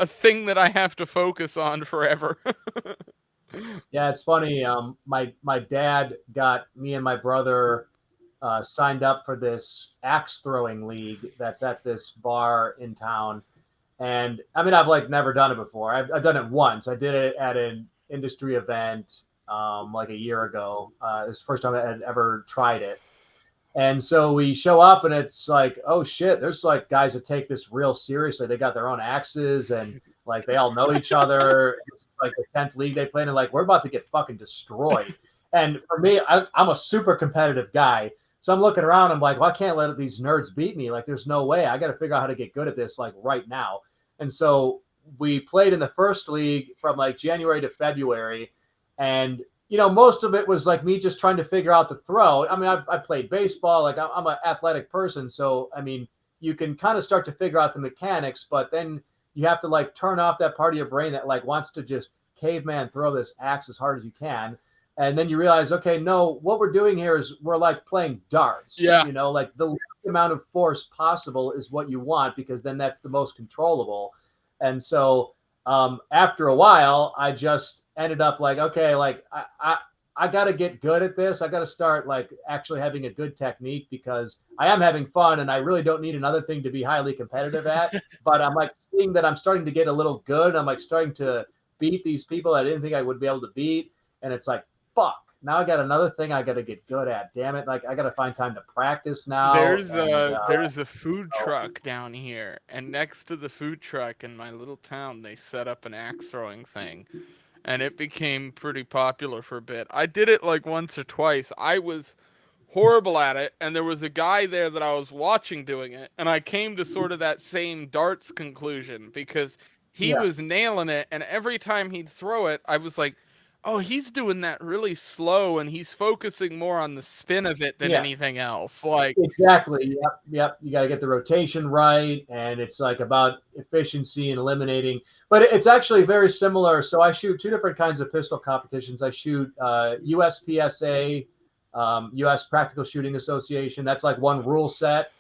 thing that I have to focus on forever. yeah. It's funny. My dad got me and my brother signed up for this axe throwing league that's at this bar in town. And I mean, I've like never done it before. I've done it once. I did it at an industry event like a year ago. It was the first time I had ever tried it. And so we show up and it's like, oh shit, there's like guys that take this real seriously. They got their own axes and like they all know each other. It's like the 10th league they played, and like we're about to get fucking destroyed. And for me, I'm a super competitive guy. So I'm looking around, I'm like, well, I can't let these nerds beat me. Like, there's no way. I got to figure out how to get good at this like right now. And so we played in the first league from like January to February. And most of it was like me just trying to figure out the throw. I mean, I played baseball. Like I'm an athletic person. So, I mean, you can kind of start to figure out the mechanics, but then you have to like turn off that part of your brain that like wants to just caveman throw this axe as hard as you can. And then you realize, okay, no, what we're doing here is we're like playing darts, Yeah. you know, like the least amount of force possible is what you want because then that's the most controllable. And so after a while, I just ended up like, okay, like I got to get good at this. I got to start like actually having a good technique because I am having fun and I really don't need another thing to be highly competitive at. But I'm like seeing that I'm starting to get a little good. I'm like starting to beat these people I didn't think I would be able to beat. And it's like, fuck, now I got another thing I got to get good at. Damn it. Like I got to find time to practice now. And There's a food truck down here, and next to the food truck in my little town, they set up an axe throwing thing, and it became pretty popular for a bit. I did it like once or twice. I was horrible at it, and there was a guy there that I was watching doing it, and I came to sort of that same darts conclusion because he yeah, was nailing it, and every time he'd throw it, I was like, oh, he's doing that really slow, and he's focusing more on the spin of it than yeah. anything else. Like, Exactly. Yep. Yep. You got to get the rotation right. And it's like about efficiency and eliminating. But it's actually very similar. So I shoot two different kinds of pistol competitions. I shoot USPSA, US Practical Shooting Association. That's like one rule set.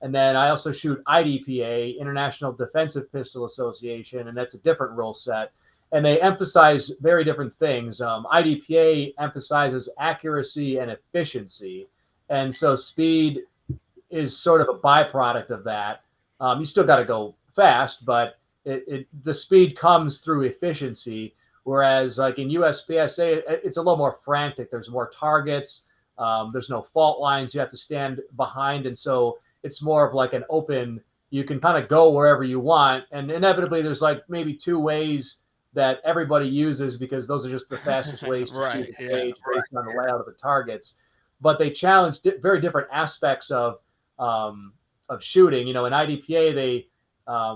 And then I also shoot IDPA, International Defensive Pistol Association, and that's a different rule set. And they emphasize very different things. IDPA emphasizes accuracy and efficiency. And so speed is sort of a byproduct of that. You still got to go fast, but the speed comes through efficiency. Whereas like in USPSA, it's a little more frantic. There's more targets. There's no fault lines you have to stand behind. And so it's more of like an open, you can kind of go wherever you want. And inevitably there's like maybe two ways that everybody uses because those are just the fastest ways to shoot right, the yeah. stage based on the layout of the targets. But they challenge very different aspects of shooting. You know, in IDPA, they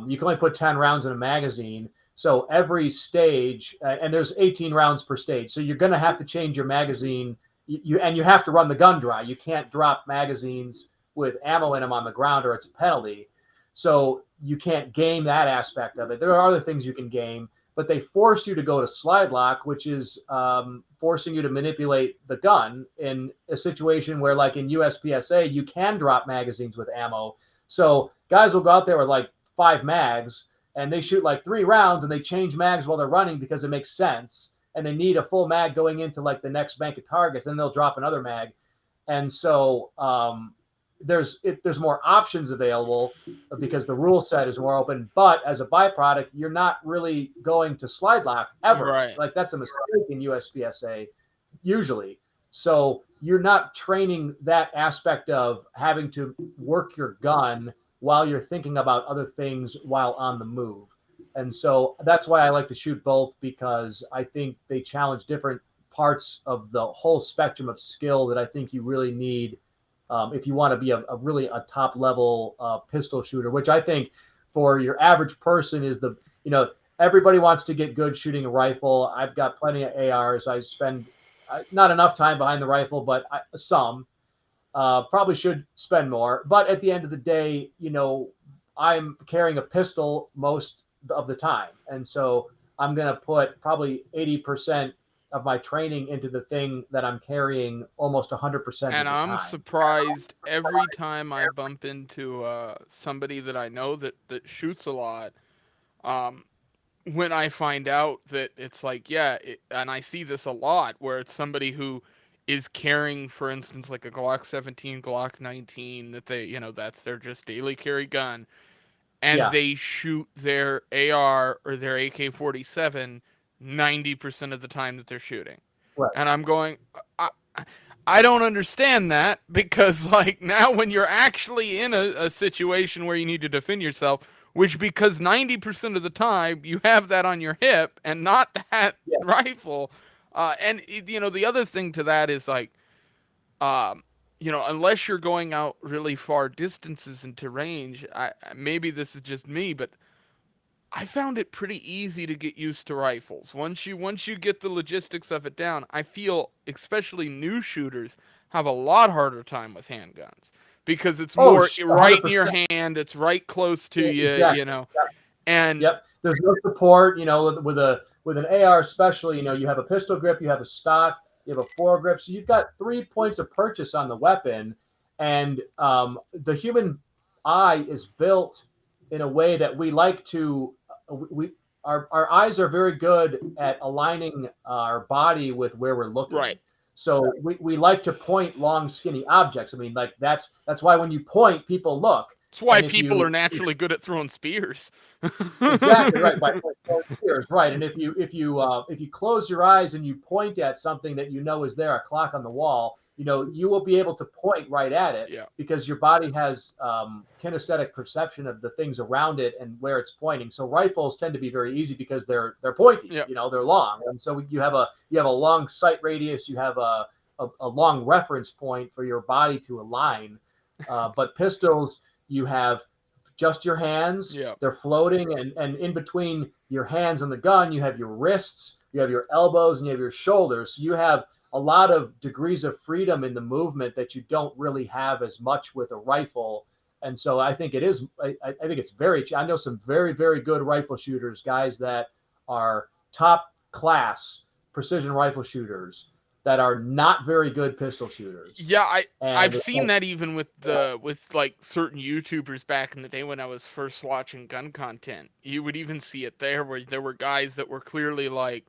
you can only put 10 rounds in a magazine. So every stage, and there's 18 rounds per stage. So you're going to have to change your magazine. And you have to run the gun dry. You can't drop magazines with ammo in them on the ground, or it's a penalty. So you can't game that aspect of it. There are other things you can game, but they force you to go to slide lock, which is forcing you to manipulate the gun in a situation where, like in USPSA, you can drop magazines with ammo. So guys will go out there with like 5 mags and they shoot like 3 rounds and they change mags while they're running because it makes sense. And they need a full mag going into like the next bank of targets, and they'll drop another mag. And so there's more options available because the rule set is more open. But as a byproduct, you're not really going to slide lock ever. Right. Like that's a mistake in USPSA usually. So you're not training that aspect of having to work your gun while you're thinking about other things while on the move. And so that's why I like to shoot both, because I think they challenge different parts of the whole spectrum of skill that I think you really need if you want to be a really a top level pistol shooter, which I think for your average person is everybody wants to get good shooting a rifle. I've got plenty of ARs. I spend not enough time behind the rifle, but some. Probably should spend more. But at the end of the day, I'm carrying a pistol most of the time. And so I'm going to put probably 80% of my training into the thing that I'm carrying almost 100% of And the I'm time. surprised every time I bump into somebody that I know that shoots a lot. Um, when I find out that it's like, and I see this a lot, where it's somebody who is carrying, for instance, like a Glock 17, Glock 19, that that's their just daily carry gun, and Yeah, they shoot their AR or their AK-47 90% of the time that they're shooting. right. And I'm going, I, I don't understand that, because like now when you're actually in a situation where you need to defend yourself, which because 90% of the time you have that on your hip and not that Yeah, rifle. And the other thing to that is like, um, unless you're going out really far distances into range, maybe this is just me, but I found it pretty easy to get used to rifles. Once you get the logistics of it down, I feel especially new shooters have a lot harder time with handguns because it's Oh, more right in your 100%. hand. It's right close to you, Exactly. you know, and Yep. There's no support, with an AR especially, you have a pistol grip, you have a stock, you have a foregrip. So you've got 3 points of purchase on the weapon. And the human eye is built in a way that we like to, we, our eyes are very good at aligning our body with where we're looking. right. So we like to point long, skinny objects. I mean, like that's why when you point, people look. That's why And if people are you naturally good at throwing spears. Exactly right. By ears, right. And if you close your eyes and you point at something that you know is there, a clock on the wall, you will be able to point right at it Yeah. because your body has kinesthetic perception of the things around it and where it's pointing. So rifles tend to be very easy because they're pointy. Yeah. They're long, and so you have a long sight radius. You have a long reference point for your body to align. But pistols, you have just your hands. Yeah. They're floating, and in between your hands and the gun, you have your wrists, you have your elbows, and you have your shoulders. So you have a lot of degrees of freedom in the movement that you don't really have as much with a rifle. And so I think it is. I think it's very. I know some very, very good rifle shooters, guys that are top class precision rifle shooters that are not very good pistol shooters. Yeah, I've And seen that even with like certain YouTubers back in the day when I was first watching gun content. You would even see it there where there were guys that were clearly like,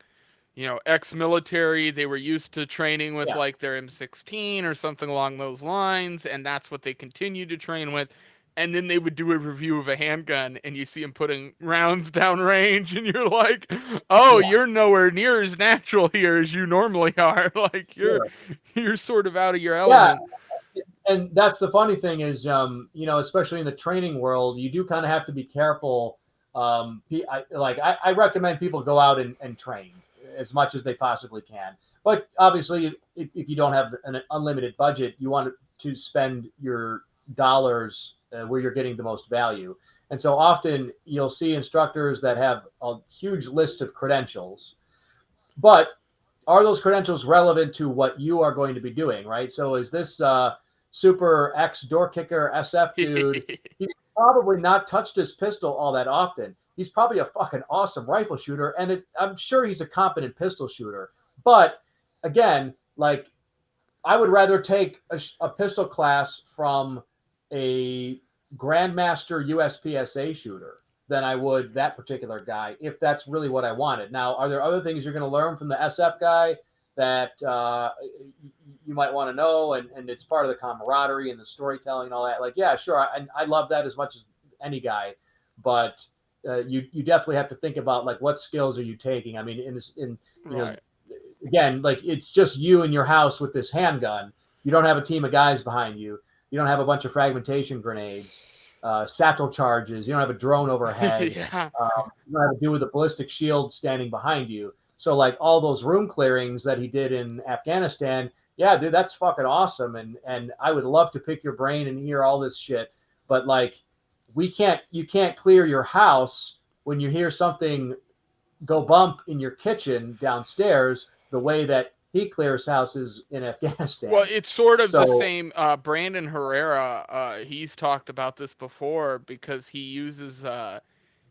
ex-military. They were used to training with yeah, like their M16 or something along those lines, and that's what they continued to train with. And then they would do a review of a handgun, and you see them putting rounds down range, and you're like, "Oh, yeah, you're nowhere near as natural here as you normally are. Like sure. you're sort of out of your Yeah, element." and that's the funny thing is, especially in the training world, you do kind of have to be careful. I recommend people go out and train as much as they possibly can. But obviously, if you don't have an unlimited budget, you want to spend your dollars where you're getting the most value. And so often you'll see instructors that have a huge list of credentials, but are those credentials relevant to what you are going to be doing, right? So is this super X door kicker SF dude? He's probably not touched his pistol all that often. He's probably a fucking awesome rifle shooter, and I'm sure he's a competent pistol shooter. But again, like I would rather take a pistol class from a Grandmaster USPSA shooter than I would that particular guy if that's really what I wanted. Now, are there other things you're going to learn from the SF guy that you might want to know? And it's part of the camaraderie and the storytelling and all that. Like, yeah, sure. I love that as much as any guy. But you definitely have to think about, like, what skills are you taking? I mean, Right. again, like it's just you in your house with this handgun. You don't have a team of guys behind you. You don't have a bunch of fragmentation grenades, satchel charges. You don't have a drone overhead. Yeah. You don't have to do with a ballistic shield standing behind you. So like all those room clearings that he did in Afghanistan, yeah, dude, that's fucking awesome. And I would love to pick your brain and hear all this shit. But like, you can't clear your house when you hear something go bump in your kitchen downstairs the way that he clears houses in Well, Afghanistan. it's sort of the So, same. Brandon Herrera, he's talked about this before because he uses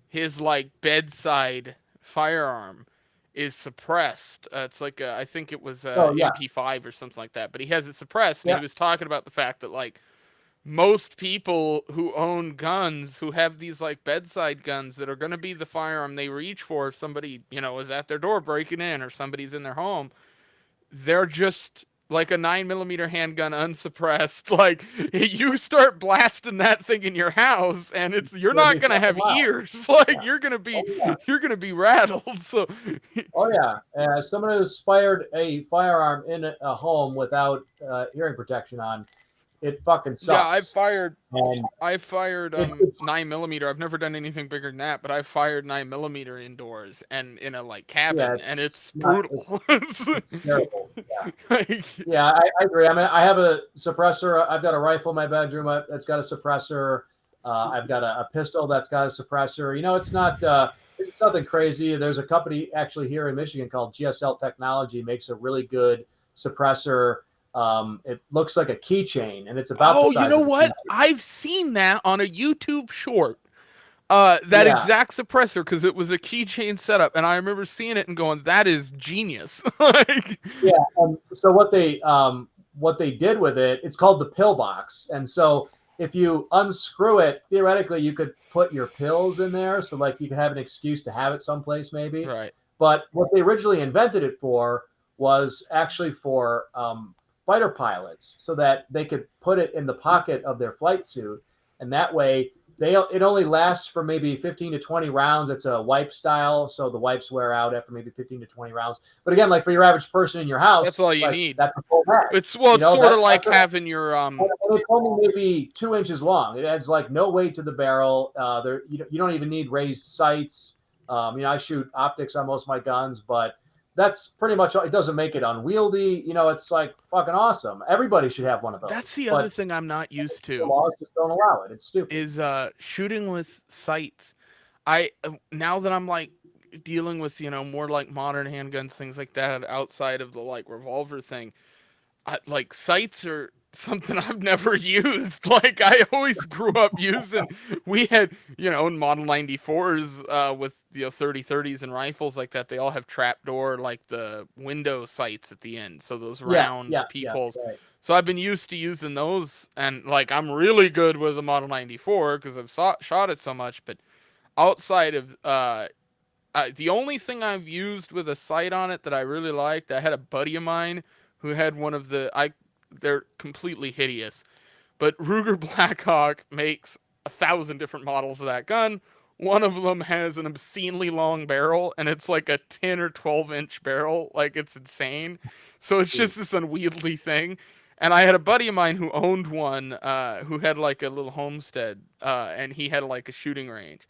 his like bedside firearm is suppressed. It's like I think it was oh yeah, MP5 or something like that, but he has it suppressed, and he yeah, was talking about the fact that like most people who own guns, who have these like bedside guns that are going to be the firearm they reach for if somebody is at their door breaking in or somebody's in their home, they're just like a 9mm handgun unsuppressed. Like you start blasting that thing in your house and you're it'll not be gonna fucking have wild. ears. Like Yeah. Oh yeah. you're gonna be rattled. So Oh yeah. Someone who's fired a firearm in a home without hearing protection on, it fucking yeah, sucks. And I fired it's 9mm. I've never done anything bigger than that, but I fired 9mm indoors and in a like cabin, and it's it's not brutal. it's terrible. Yeah. Like, Yeah, I agree. I mean, I have a suppressor. I've got a rifle in my bedroom that's got a suppressor. I've got a pistol that's got a suppressor. It's nothing crazy. There's a company actually here in Michigan called GSL Technology, makes a really good suppressor. It looks like a keychain, and it's about the Oh, you size know of a keychain. what? I've seen that on a YouTube short. That Yeah, exact suppressor, because it was a keychain setup, and I remember seeing it and going, "That is genius!" Like, yeah. So what they did with it, it's called the pill box, and so if you unscrew it, theoretically you could put your pills in there, so like you could have an excuse to have it someplace maybe. right. But what they originally invented it for was actually for fighter pilots, so that they could put it in the pocket of their flight suit, and that way it only lasts for maybe 15 to 20 rounds. It's a wipe style, so the wipes wear out after maybe 15 to 20 rounds. But again, like for your average person in your That's house, all you like need. that's a full mag. It's You know sort of that like that's a, having your and it's only maybe 2 inches long. It adds like no weight to the barrel. There you don't even need raised sights. I shoot optics on most of my guns, but that's pretty much all. It doesn't make it unwieldy. It's like fucking awesome. Everybody should have one of That's those, the other but thing I'm not used the to laws just don't allow it. It's stupid. is shooting with sights. I now that I'm like dealing with more like modern handguns, things like that, outside of the like revolver thing, like sights are something I've never used. Like I always grew up using. We had in Model 94s with 3030s and rifles like that. They all have trapdoor like the window sights at the end, so those Yeah, round yeah, yeah. peepholes. Right. So I've been used to using those, and like I'm really good with a Model 94 because I've shot it so much. But outside of the only thing I've used with a sight on it that I really liked, I had a buddy of mine who had one of they're completely hideous, but Ruger Blackhawk makes 1,000 different models of that gun. One of them has an obscenely long barrel, and it's like a 10 or 12-inch barrel. Like, it's insane. So it's just this unwieldy thing. And I had a buddy of mine who owned one, who had like a little homestead, and he had like a shooting range.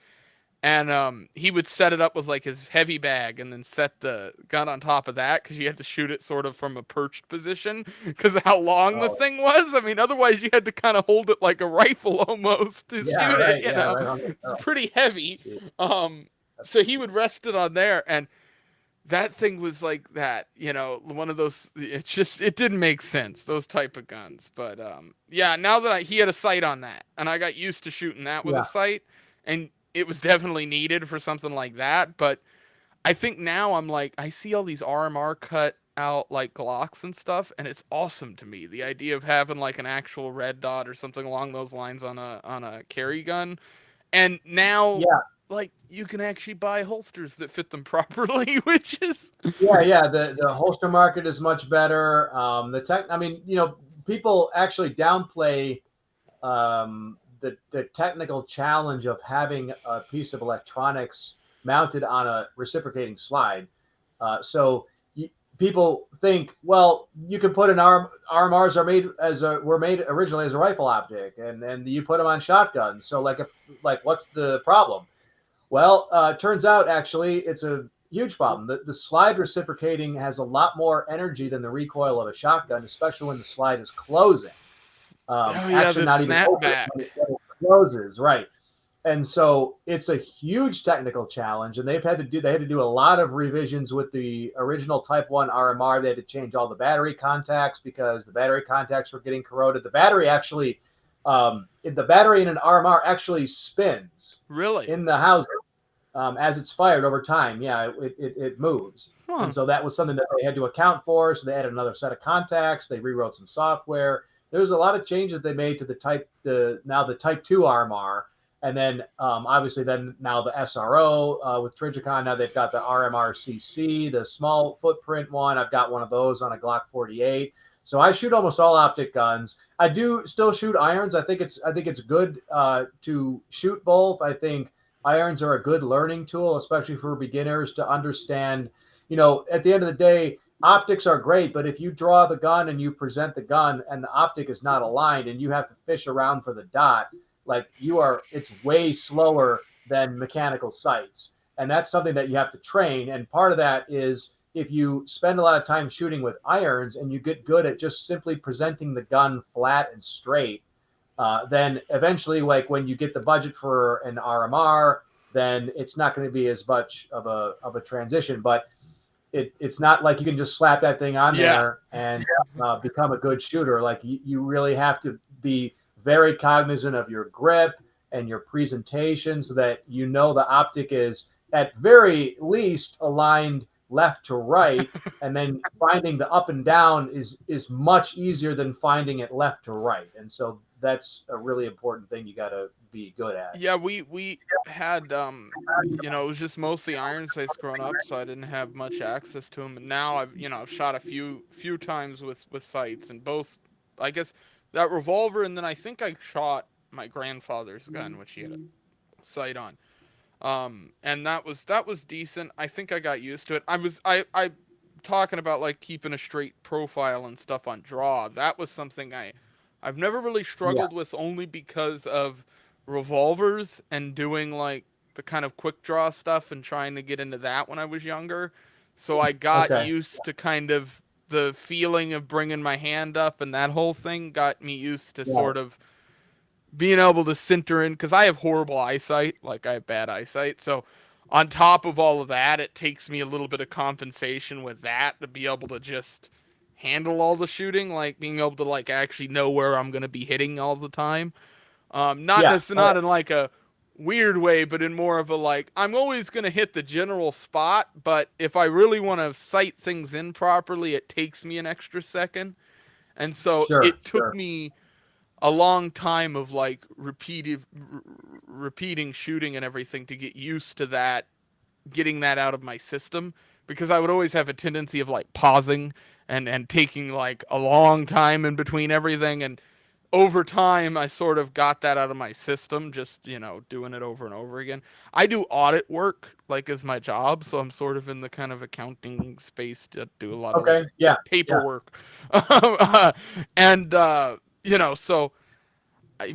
And he would set it up with like his heavy bag and then set the gun on top of that because you had to shoot it sort of from a perched position because of how long the Oh, thing was. I mean, otherwise you had to kind of hold it like a rifle almost to yeah, shoot it, right. Yeah, right on the It's barrel. pretty heavy. Shit. So he would rest it on there, and that thing was like that, one of those. It didn't make sense, those type of guns. But yeah, now that he had a sight on that, and I got used to shooting that with a Yeah, sight, and it was definitely needed for something like that. But I think now I'm like, I see all these RMR cut out like Glocks and stuff, and it's awesome to me. The idea of having like an actual red dot or something along those lines on a carry gun, and now yeah, like you can actually buy holsters that fit them properly, which is yeah. The holster market is much better. The tech. I mean, people actually downplay the technical challenge of having a piece of electronics mounted on a reciprocating slide. So people think, well, you can put an RMRs were made originally as a rifle optic, and you put them on shotguns. So like what's the problem? Well, turns out actually it's a huge problem. The slide reciprocating has a lot more energy than the recoil of a shotgun, especially when the slide is closing. oh yeah, Actually, the not even open snapback. when it closes, right? And so it's a huge technical challenge, and they had to do a lot of revisions with the original Type 1 RMR. They had to change all the battery contacts because the battery contacts were getting corroded. The battery in an RMR actually spins Really? in the housing as it's fired over time. Yeah, it moves. And Huh. so that was something that they had to account for. So they added another set of contacts. They rewrote some software. There's a lot of changes they made to the Type 2 RMR. And then obviously then now the SRO with Trigicon. Now they've got the RMR-CC, the small footprint one. I've got one of those on a Glock 48. So I shoot almost all optic guns. I do still shoot irons. I think it's good to shoot both. I think irons are a good learning tool, especially for beginners to understand. At the end of the day, optics are great, but if you draw the gun and you present the gun and the optic is not aligned and you have to fish around for the dot, like it's way slower than mechanical sights. And that's something that you have to train. And part of that is if you spend a lot of time shooting with irons and you get good at just simply presenting the gun flat and straight, then eventually, like when you get the budget for an RMR, then it's not going to be as much of a transition. But it's not like you can just slap that thing on Yeah. there and become a good shooter. Like you really have to be very cognizant of your grip and your presentation so that you know the optic is at very least aligned left to right, and then finding the up and down is much easier than finding it left to right. And so that's a really important thing you got to be good at. Yeah, we had you know, it was just mostly iron sights growing up, so I didn't have much access to them. And now I've, you know, I've shot a few times with sights, and both, I guess, that revolver, and then I think I shot my grandfather's gun, which he had a sight on. And that was decent. I think I got used to it. I talking about like keeping a straight profile and stuff on draw. That was something I've never really Yeah. struggled with, only because of revolvers and doing like the kind of quick draw stuff and trying to get into that when I was younger. So I got Okay. used to kind of the feeling of bringing my hand up, and that whole thing got me used to Yeah. sort of being able to center in, because I have horrible eyesight, like I have bad eyesight. So on top of all of that, it takes me a little bit of compensation with that to be able to just handle all the shooting, like being able to like actually know where I'm gonna be hitting all the time. Not Yeah. necessarily, not in like a weird way, but in more of a like, I'm always gonna hit the general spot, but if I really want to sight things in properly, it takes me an extra second. And so Sure. it took Sure. me a long time of like repeating shooting and everything to get used to that, getting that out of my system, because I would always have a tendency of like pausing and taking like a long time in between everything. And over time I sort of got that out of my system, just, you know, doing it over and over again. I do audit work like as my job, so I'm sort of in the kind of accounting space to do a lot of like Okay. Yeah. Yeah. paperwork. And you know, so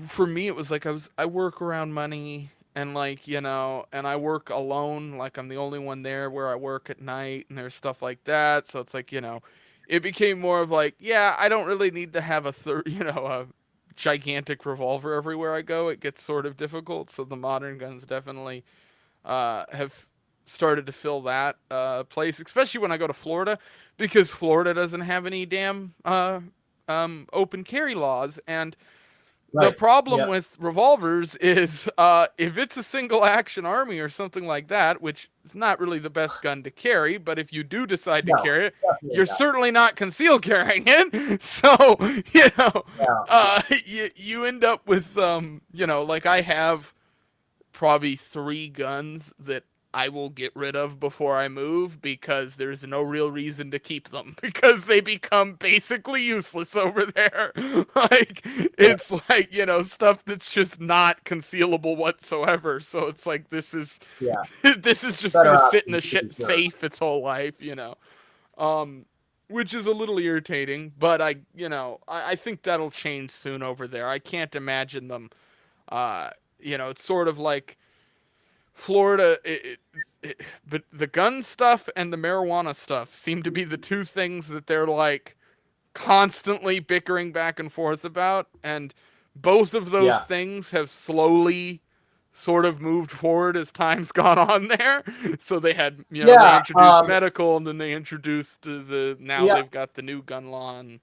for me it was like I work around money, and like, you know, and I work alone, like I'm the only one there where I work at night, and there's stuff like that. So it's like, you know, it became more of like, yeah, I don't really need to have a third, you know, a gigantic revolver everywhere I go. It gets sort of difficult. So the modern guns definitely have started to fill that place, especially when I go to Florida, because Florida doesn't have any damn open carry laws. And the Right. problem Yeah. with revolvers is if it's a single action army or something like that, which is not really the best gun to carry, but if you do decide to No, carry it, definitely you're not. certainly not concealed carrying it. So, you know, Yeah. you end up with, you know, like I have probably 3 guns that I will get rid of before I move, because there's no real reason to keep them, because they become basically useless over there. Like, Yeah. it's like, you know, stuff that's just not concealable whatsoever. So it's like, this is Yeah. this is just Better gonna sit in option a to be sure. safe its whole life, you know. Um, which is a little irritating, but I think that'll change soon over there. I can't imagine them. You know, it's sort of like Florida, but the gun stuff and the marijuana stuff seem to be the two things that they're like constantly bickering back and forth about, and both of those Yeah. things have slowly sort of moved forward as time's gone on there. So they had, you know, they Yeah. introduced medical, and then they introduced now Yeah. they've got the new gun law or Yeah.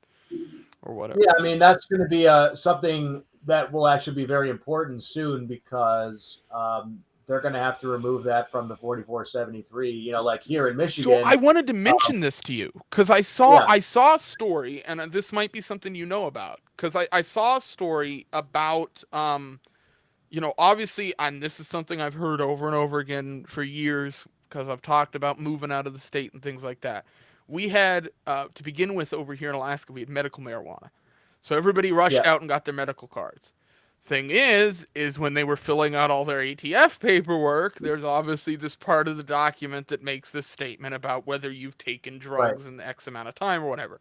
whatever. I mean, that's going to be something that will actually be very important soon because they're going to have to remove that from the 4473. You know, like here in So I Michigan. wanted to Uh, mention this to you because I saw yeah. I saw a story, and this might be something you know about, because I saw a story about you know, obviously, and this is something I've heard over and over again for years, because I've talked about moving out of the state and things like that. We had, to begin with, over here in Alaska, we had medical marijuana. So everybody rushed Yeah. out and got their medical cards. Thing is when they were filling out all their ATF paperwork, there's obviously this part of the document that makes this statement about whether you've taken Right. drugs in X amount of time or whatever.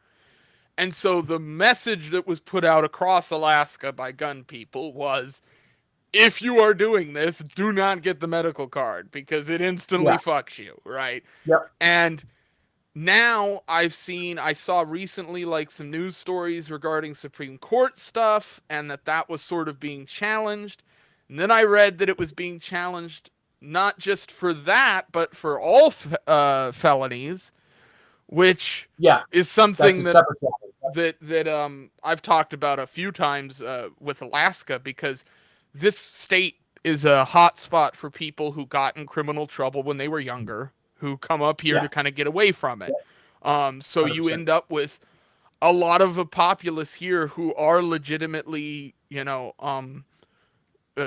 And so the message that was put out across Alaska by gun people was, if you are doing this, do not get the medical card, because it instantly Yeah. fucks you, right? Yep. And now I saw recently like some news stories regarding Supreme Court stuff, and that was sort of being challenged. And then I read that it was being challenged not just for that, but for all felonies. which Yeah, is that's something a that separate topic. I've talked about a few times with Alaska, because this state is a hot spot for people who got in criminal trouble when they were younger, who come up here Yeah, to kind of get away from it. So you 100%. end up with a lot of the populace here who are legitimately,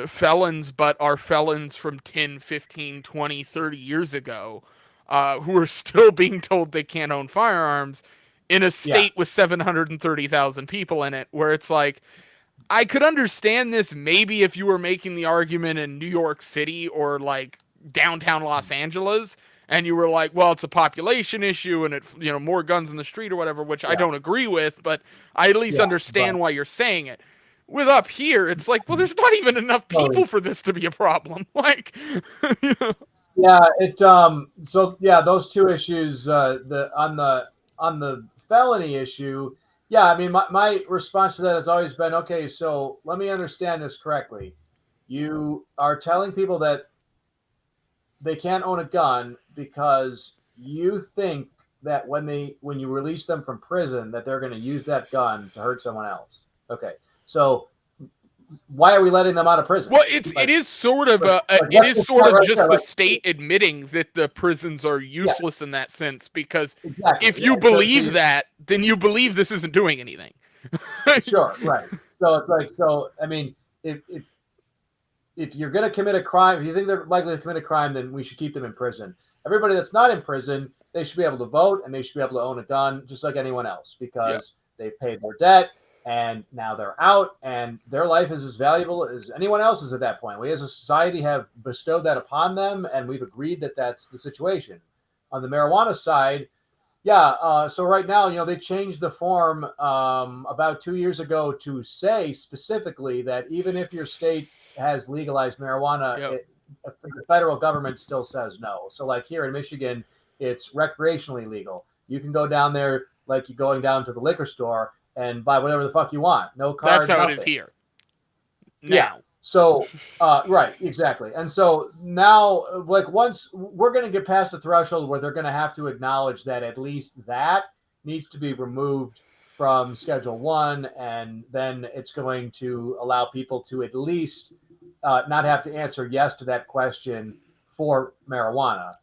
felons, but are felons from 10, 15, 20, 30 years ago, who are still being told they can't own firearms in a Yeah, state with 730,000 people in it, where it's like, I could understand this maybe if you were making the argument in New York City or like downtown Los Angeles, and you were like, well, it's a population issue and more guns in the street or whatever, which I yeah, don't agree with, but I at least yeah. But understand why you're saying it. With up here, it's like, well, there's not even enough totally. people for this to be a problem. Like, you know, Yeah, so yeah, those two issues, the on the felony issue, yeah, I mean my response to that has always been, okay, so let me understand this correctly. You are telling people that they can't own a gun because you think that when you release them from prison that they're going to use that gun to hurt someone else. Okay. So why are we letting them out of prison? well, it Like is sort of it let's is just sort start of right just there. the Like state admitting that the prisons are yeah, useless in that sense, because exactly. if Yeah. you So believe you that, then you believe this isn't doing anything. sure, right. So it's like, so I mean, if you're going to commit a crime, if you think they're likely to commit a crime, then we should keep them in prison. Everybody that's not in prison, they should be able to vote and they should be able to own a gun just like anyone else, Yeah, because they've paid their debt and now they're out and their life is as valuable as anyone else's at that point. We as a society have bestowed that upon them and we've agreed that that's the situation. On the marijuana side, yeah. So right now, they changed the form about 2 years ago to say specifically that even if your state has legalized marijuana, yep. the federal government still says no. So, like here in Michigan, it's recreationally legal. You can go down there like you're going down to the liquor store and buy whatever the fuck you want. No That's card, how it is nothing. here Yeah. now. So, right, exactly. And so now, like, once we're going to get past the threshold where they're going to have to acknowledge that at least that needs to be removed from Schedule 1, and then it's going to allow people to at least not have to answer yes to that question for marijuana.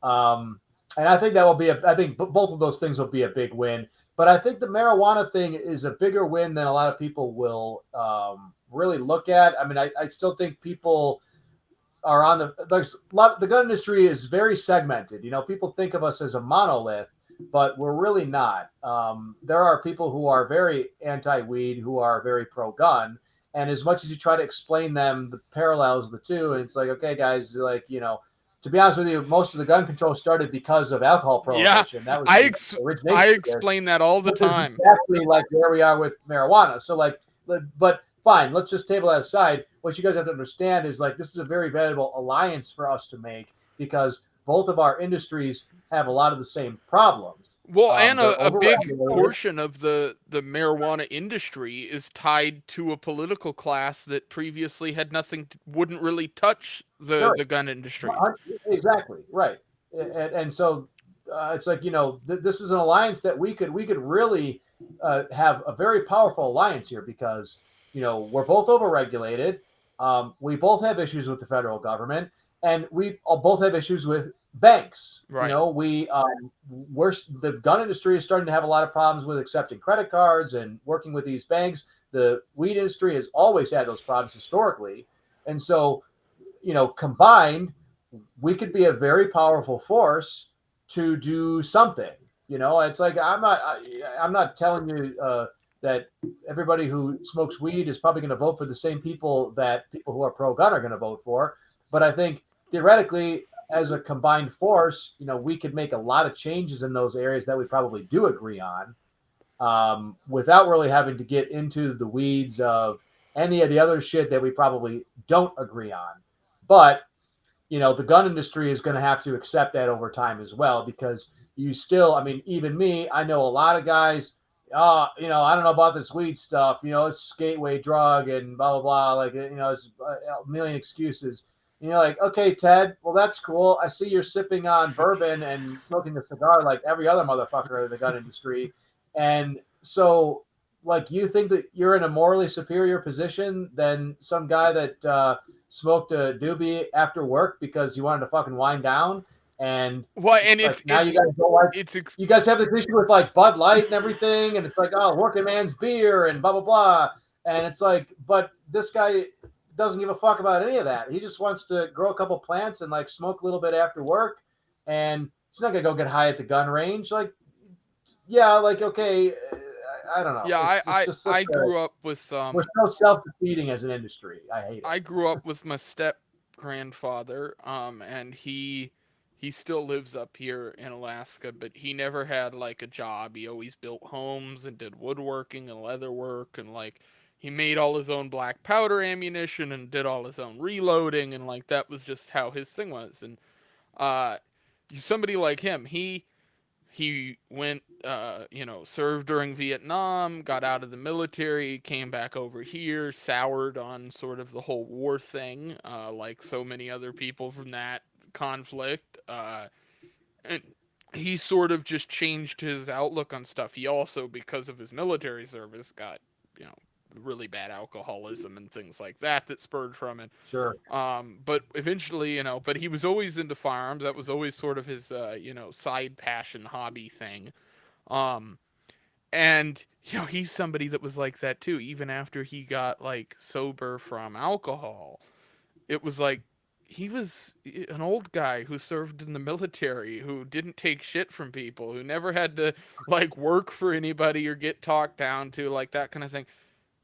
Um, and I think that will be I think both of those things will be a big win. But I think the marijuana thing is a bigger win than a lot of people will really look at. I mean, I still think people are on there's a lot. The gun industry is very segmented. People think of us as a monolith, but we're really not. There are people who are very anti-weed, who are very pro-gun, and as much as you try to explain them the parallels of the two, and it's like, okay, guys, like to be honest with you, most of the gun control started because of alcohol Yeah, prohibition. That was I the ex- I origination of this. explain that all the This is time. exactly like where we are with marijuana. So like, but fine, let's just table that aside. What you guys have to understand is like this is a very valuable alliance for us to make because both of our industries have a lot of the same problems. Well, and They're a big overregulated. portion of the marijuana industry is tied to a political class that previously had nothing, wouldn't really touch Sure, the gun industries. exactly right. And so it's like this is an alliance that we could really have a very powerful alliance here because we're both overregulated. We both have issues with the federal government, and we both have issues with banks. Right. We're the gun industry is starting to have a lot of problems with accepting credit cards and working with these banks. The weed industry has always had those problems historically, and so combined, we could be a very powerful force to do something. It's like I'm not telling you that everybody who smokes weed is probably going to vote for the same people that people who are pro-gun are going to vote for. But I think theoretically, as a combined force, we could make a lot of changes in those areas that we probably do agree on, without really having to get into the weeds of any of the other shit that we probably don't agree on. But the gun industry is going to have to accept that over time as well because I mean, even me, I know a lot of guys, I don't know about this weed stuff, it's gateway drug and blah, blah, blah. Like, it's a million excuses. And you're like, okay, Ted, well, that's cool. I see you're sipping on bourbon and smoking a cigar like every other motherfucker in the gun industry. And so, like, you think that you're in a morally superior position than some guy that smoked a doobie after work because he wanted to fucking wind down. And Well, and like now you guys don't like, it's you guys have this issue with like Bud Light and everything, and it's like, oh, working man's beer and blah blah blah. And it's like, but this guy doesn't give a fuck about any of that. He just wants to grow a couple plants and like smoke a little bit after work, and he's not gonna go get high at the gun range. Like, yeah, like okay, I don't know. yeah. It's just such I a, grew up with we're so self defeating as an industry. I hate it. I grew up with my step grandfather, and he still lives up here in Alaska, but he never had like a job. He always built homes and did woodworking and leather work, and like he made all his own black powder ammunition and did all his own reloading, and like that was just how his thing was. And uh, somebody like him, he went, served during Vietnam, got out of the military, came back over here, soured on sort of the whole war thing, like so many other people from that conflict. And he sort of just changed his outlook on stuff. He also, because of his military service, got, you know, really bad alcoholism and things like that that spurred from it. Sure. But eventually, but he was always into firearms. That was always sort of his, side passion, hobby thing. Um, and he's somebody that was like that too. Even after he got like sober from alcohol, it was like he was an old guy who served in the military, who didn't take shit from people, who never had to like work for anybody or get talked down to, like that kind of thing.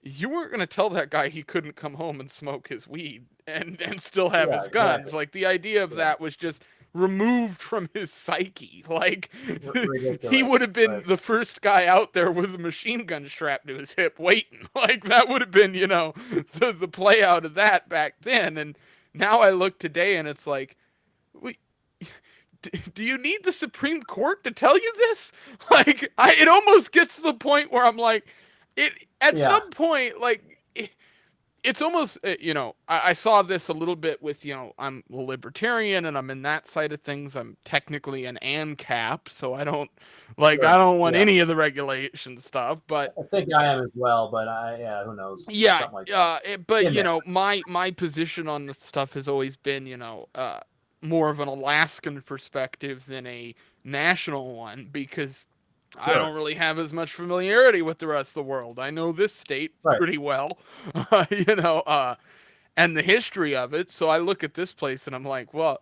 You weren't going to tell that guy he couldn't come home and smoke his weed and still have Yeah, his guns. exactly. Like the idea of Yeah. that was just removed from his psyche. Like he would Ridiculous. have been Right. the first guy out there with a machine gun strapped to his hip waiting. Like that would have been, the play out of that back then. And now I look today and it's like, we, do you need the Supreme Court to tell you this? Like, it almost gets to the point where I'm like, at Yeah. some point, like, it's almost, I saw this a little bit with, I'm a libertarian and I'm in that side of things. I'm technically an ANCAP, so I don't, like, Sure. I don't want Yeah. any of the regulation stuff, but. I think I am as well, but yeah, who knows? Yeah, Something like that. but In there. my position on this stuff has always been, more of an Alaskan perspective than a national one, because I Sure. don't really have as much familiarity with the rest of the world. I know this state Right. pretty well, and the history of it. So I look at this place and I'm like, well,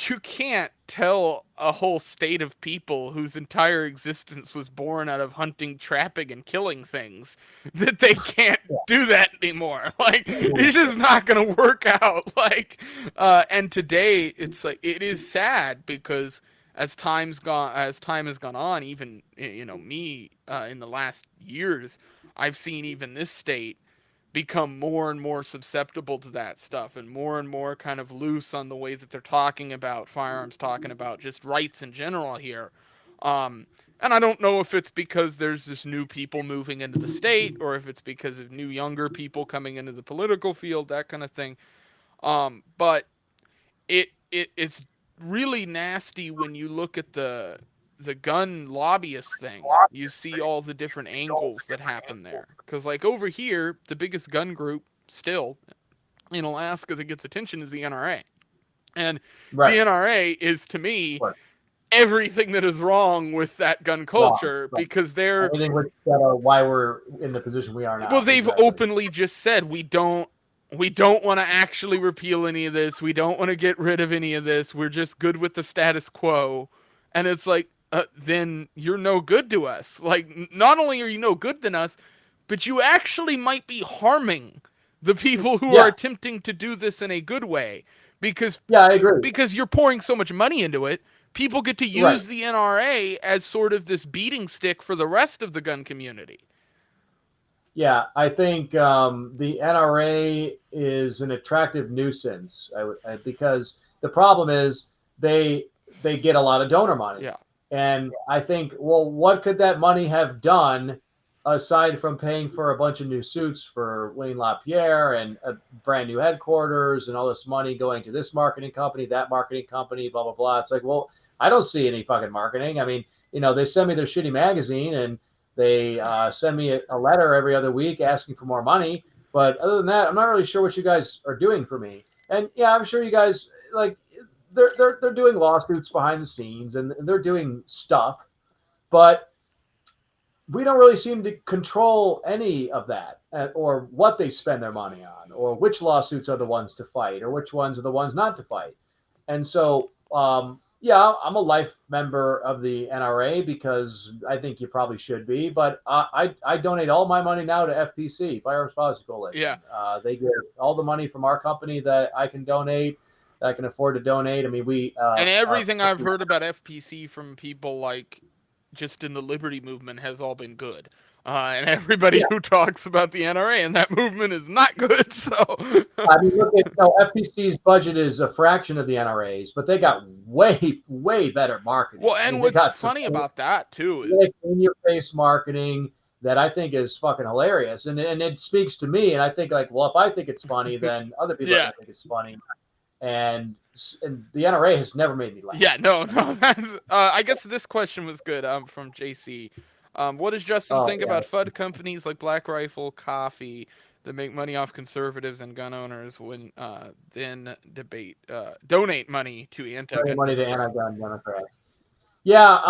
you can't tell a whole state of people whose entire existence was born out of hunting, trapping, and killing things that they can't Yeah. do that anymore. Like, it's just not going to work out. Like, and today it's like, it is sad because as time has gone on, even, me, in the last years, I've seen even this state become more and more susceptible to that stuff and more kind of loose on the way that they're talking about firearms, talking about just rights in general here. And I don't know if it's because there's just new people moving into the state or if it's because of new younger people coming into the political field, that kind of thing. But it's really nasty when you look at the gun lobbyist thing. You see all the different angles that happen there. Because, like, over here, the biggest gun group still in Alaska that gets attention is the NRA. And Right. the NRA is, to me, Right. everything that is wrong with that gun culture, Right. because they're. Everything with why we're in the position we are now. Well, they've Exactly. openly just said we don't want to actually repeal any of this. We don't want to get rid of any of this. We're just good with the status quo. And it's like, then you're no good to us. Like, not only are you no good than us, but you actually might be harming the people who are attempting to do this in a good way. Because I agree. Because you're pouring so much money into it, people get to use the NRA as sort of this beating stick for the rest of the gun community. Yeah, I think the NRA is an attractive nuisance because the problem is they get a lot of donor money. Yeah. And I think, well, what could that money have done aside from paying for a bunch of new suits for Wayne LaPierre and a brand new headquarters and all this money going to this marketing company, that marketing company, blah, blah, blah. It's like, well, I don't see any fucking marketing. I mean, they send me their shitty magazine and they send me a letter every other week asking for more money. But other than that, I'm not really sure what you guys are doing for me. And yeah, I'm sure you guys like they're doing lawsuits behind the scenes and they're doing stuff, but we don't really seem to control any of that or what they spend their money on or which lawsuits are the ones to fight or which ones are the ones not to fight. And so, yeah, I'm a life member of the NRA because I think you probably should be, but I donate all my money now to FPC, Firearms Policy Coalition. Yeah. They get all the money from our company that I can donate, that I can afford to donate. I mean, and everything I've heard about FPC from people like just in the liberty movement has all been good. And everybody who talks about the NRA and that movement is not good. So I mean, look at FPC's budget is a fraction of the NRA's, but they got way better marketing. Well, and what's funny about that too is in your face marketing that I think is fucking hilarious, and it speaks to me. And I think like, well, if I think it's funny, then other people are gonna think it's funny. And the NRA has never made me laugh. Yeah, no. That's, I guess this question was good. From JC. What does Justin think about FUD companies like Black Rifle Coffee that make money off conservatives and gun owners when then donate money to anti-gun Democrats? Yeah,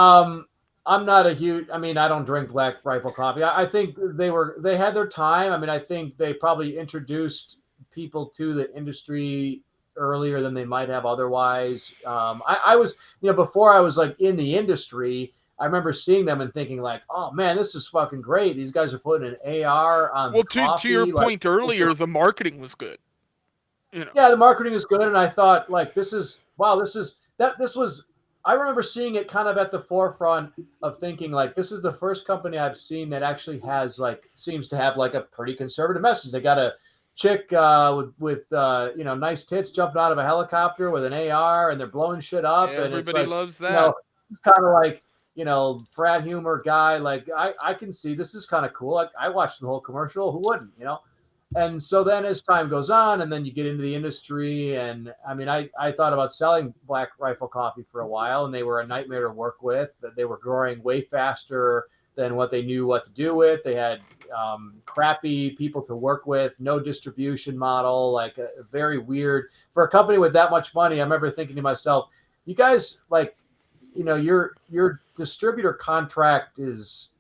I'm not a huge. I mean, I don't drink Black Rifle Coffee. I think they had their time. I mean, I think they probably introduced people to the industry earlier than they might have otherwise. I was, before I was like in the industry, I remember seeing them and thinking like, oh man, this is fucking great. These guys are putting an AR on coffee. To your point earlier, the marketing was good. Yeah, the marketing is good. And I thought like, I remember seeing it kind of at the forefront of thinking like, this is the first company I've seen that actually seems to have like a pretty conservative message. They got a chick with nice tits jumping out of a helicopter with an AR and they're blowing shit up. Everybody and it's like, loves that. It's kind of like, frat humor guy. Like I can see this is kind of cool. Like I watched the whole commercial. Who wouldn't, And so then as time goes on and then you get into the industry and I mean, I thought about selling Black Rifle Coffee for a while and they were a nightmare to work with. They were growing way faster than what they knew what to do with. They had crappy people to work with, no distribution model, like a very weird for a company with that much money. I remember thinking to myself, you guys like, your distributor contract is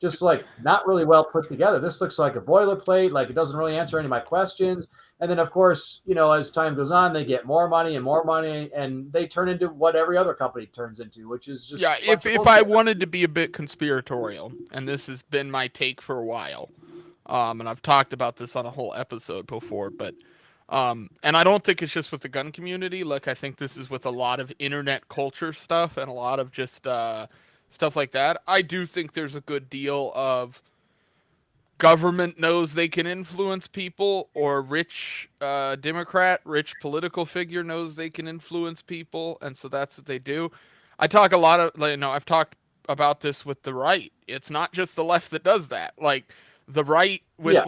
just like not really well put together. This looks like a boilerplate, like it doesn't really answer any of my questions. And then of course, as time goes on, they get more money and they turn into what every other company turns into, which is just if I wanted to be a bit conspiratorial, and this has been my take for a while, and I've talked about this on a whole episode before, but and I don't think it's just with the gun community. Like I think this is with a lot of internet culture stuff and a lot of just stuff like that. I do think there's a good deal of government knows they can influence people, or rich Democrat, rich political figure knows they can influence people, and so that's what they do. I talk a lot of, I've talked about this with the right. It's not just the left that does that. Like the right with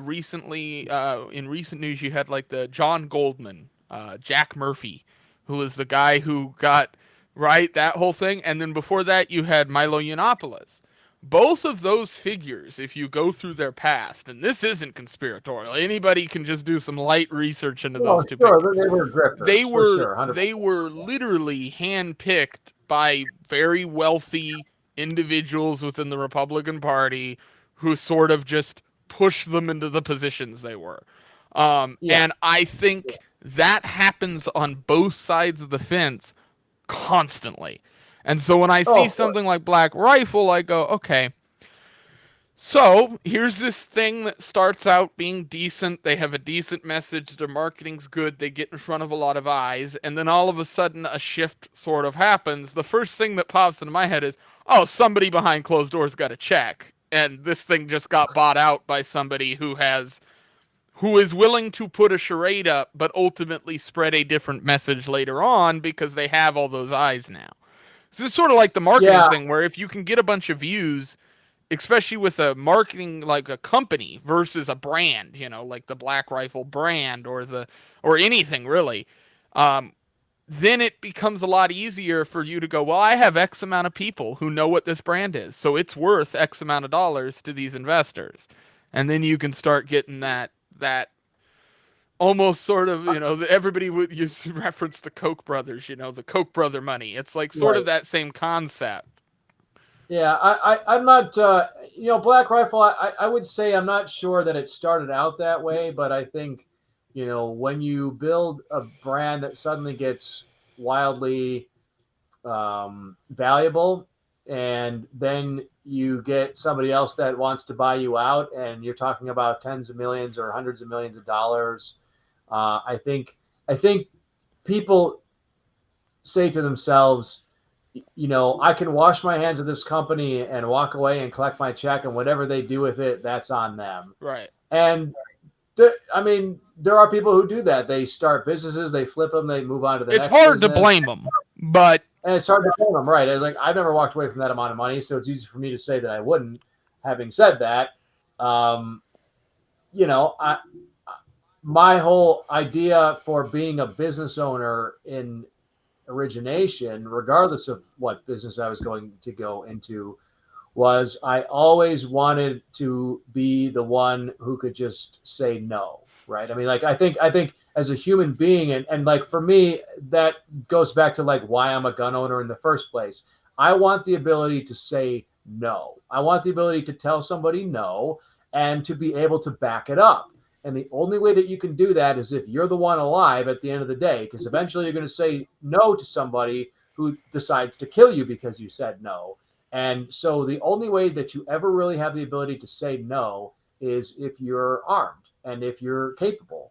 recently in recent news, you had like the John Goldman, Jack Murphy, who was the guy who got that whole thing, and then before that you had Milo Yiannopoulos. Both of those figures, if you go through their past, and this isn't conspiratorial, anybody can just do some light research into those two people. They were grifters. They were literally handpicked by very wealthy individuals within the Republican Party who sort of just pushed them into the positions they were. And I think that happens on both sides of the fence constantly. And so when I see something like Black Rifle, I go, okay, so here's this thing that starts out being decent. They have a decent message. Their marketing's good. They get in front of a lot of eyes. And then all of a sudden a shift sort of happens. The first thing that pops into my head is, oh, somebody behind closed doors got a check. And this thing just got bought out by somebody who is willing to put a charade up, but ultimately spread a different message later on because they have all those eyes now. This is sort of like the marketing thing where if you can get a bunch of views especially with a marketing like a company versus a brand, like the Black Rifle brand or anything really. Um, then it becomes a lot easier for you to go, well, I have X amount of people who know what this brand is, so it's worth X amount of dollars to these investors, and then you can start getting that almost sort of, everybody would use reference the Koch brothers, the Koch brother money. It's like sort of Right. that same concept. Yeah, I'm not, Black Rifle, I would say I'm not sure that it started out that way, but I think, when you build a brand that suddenly gets wildly valuable, and then you get somebody else that wants to buy you out, and you're talking about tens of millions or hundreds of millions of dollars. I think people say to themselves, I can wash my hands of this company and walk away and collect my check, and whatever they do with it, that's on them. Right. And I mean, there are people who do that. They start businesses, they flip them, they move on to the It's next hard to business, blame them, but and it's hard to blame them, right? It's like I've never walked away from that amount of money, so it's easy for me to say that I wouldn't. Having said that, um, I my whole idea for being a business owner in origination, regardless of what business I was going to go into, was I always wanted to be the one who could just say no, right? I mean, like I think as a human being, and like for me, that goes back to like why I'm a gun owner in the first place. I want the ability to say no. I want the ability to tell somebody no and to be able to back it up. And the only way that you can do that is if you're the one alive at the end of the day, because eventually you're going to say no to somebody who decides to kill you because you said no. And so the only way that you ever really have the ability to say no is if you're armed and if you're capable.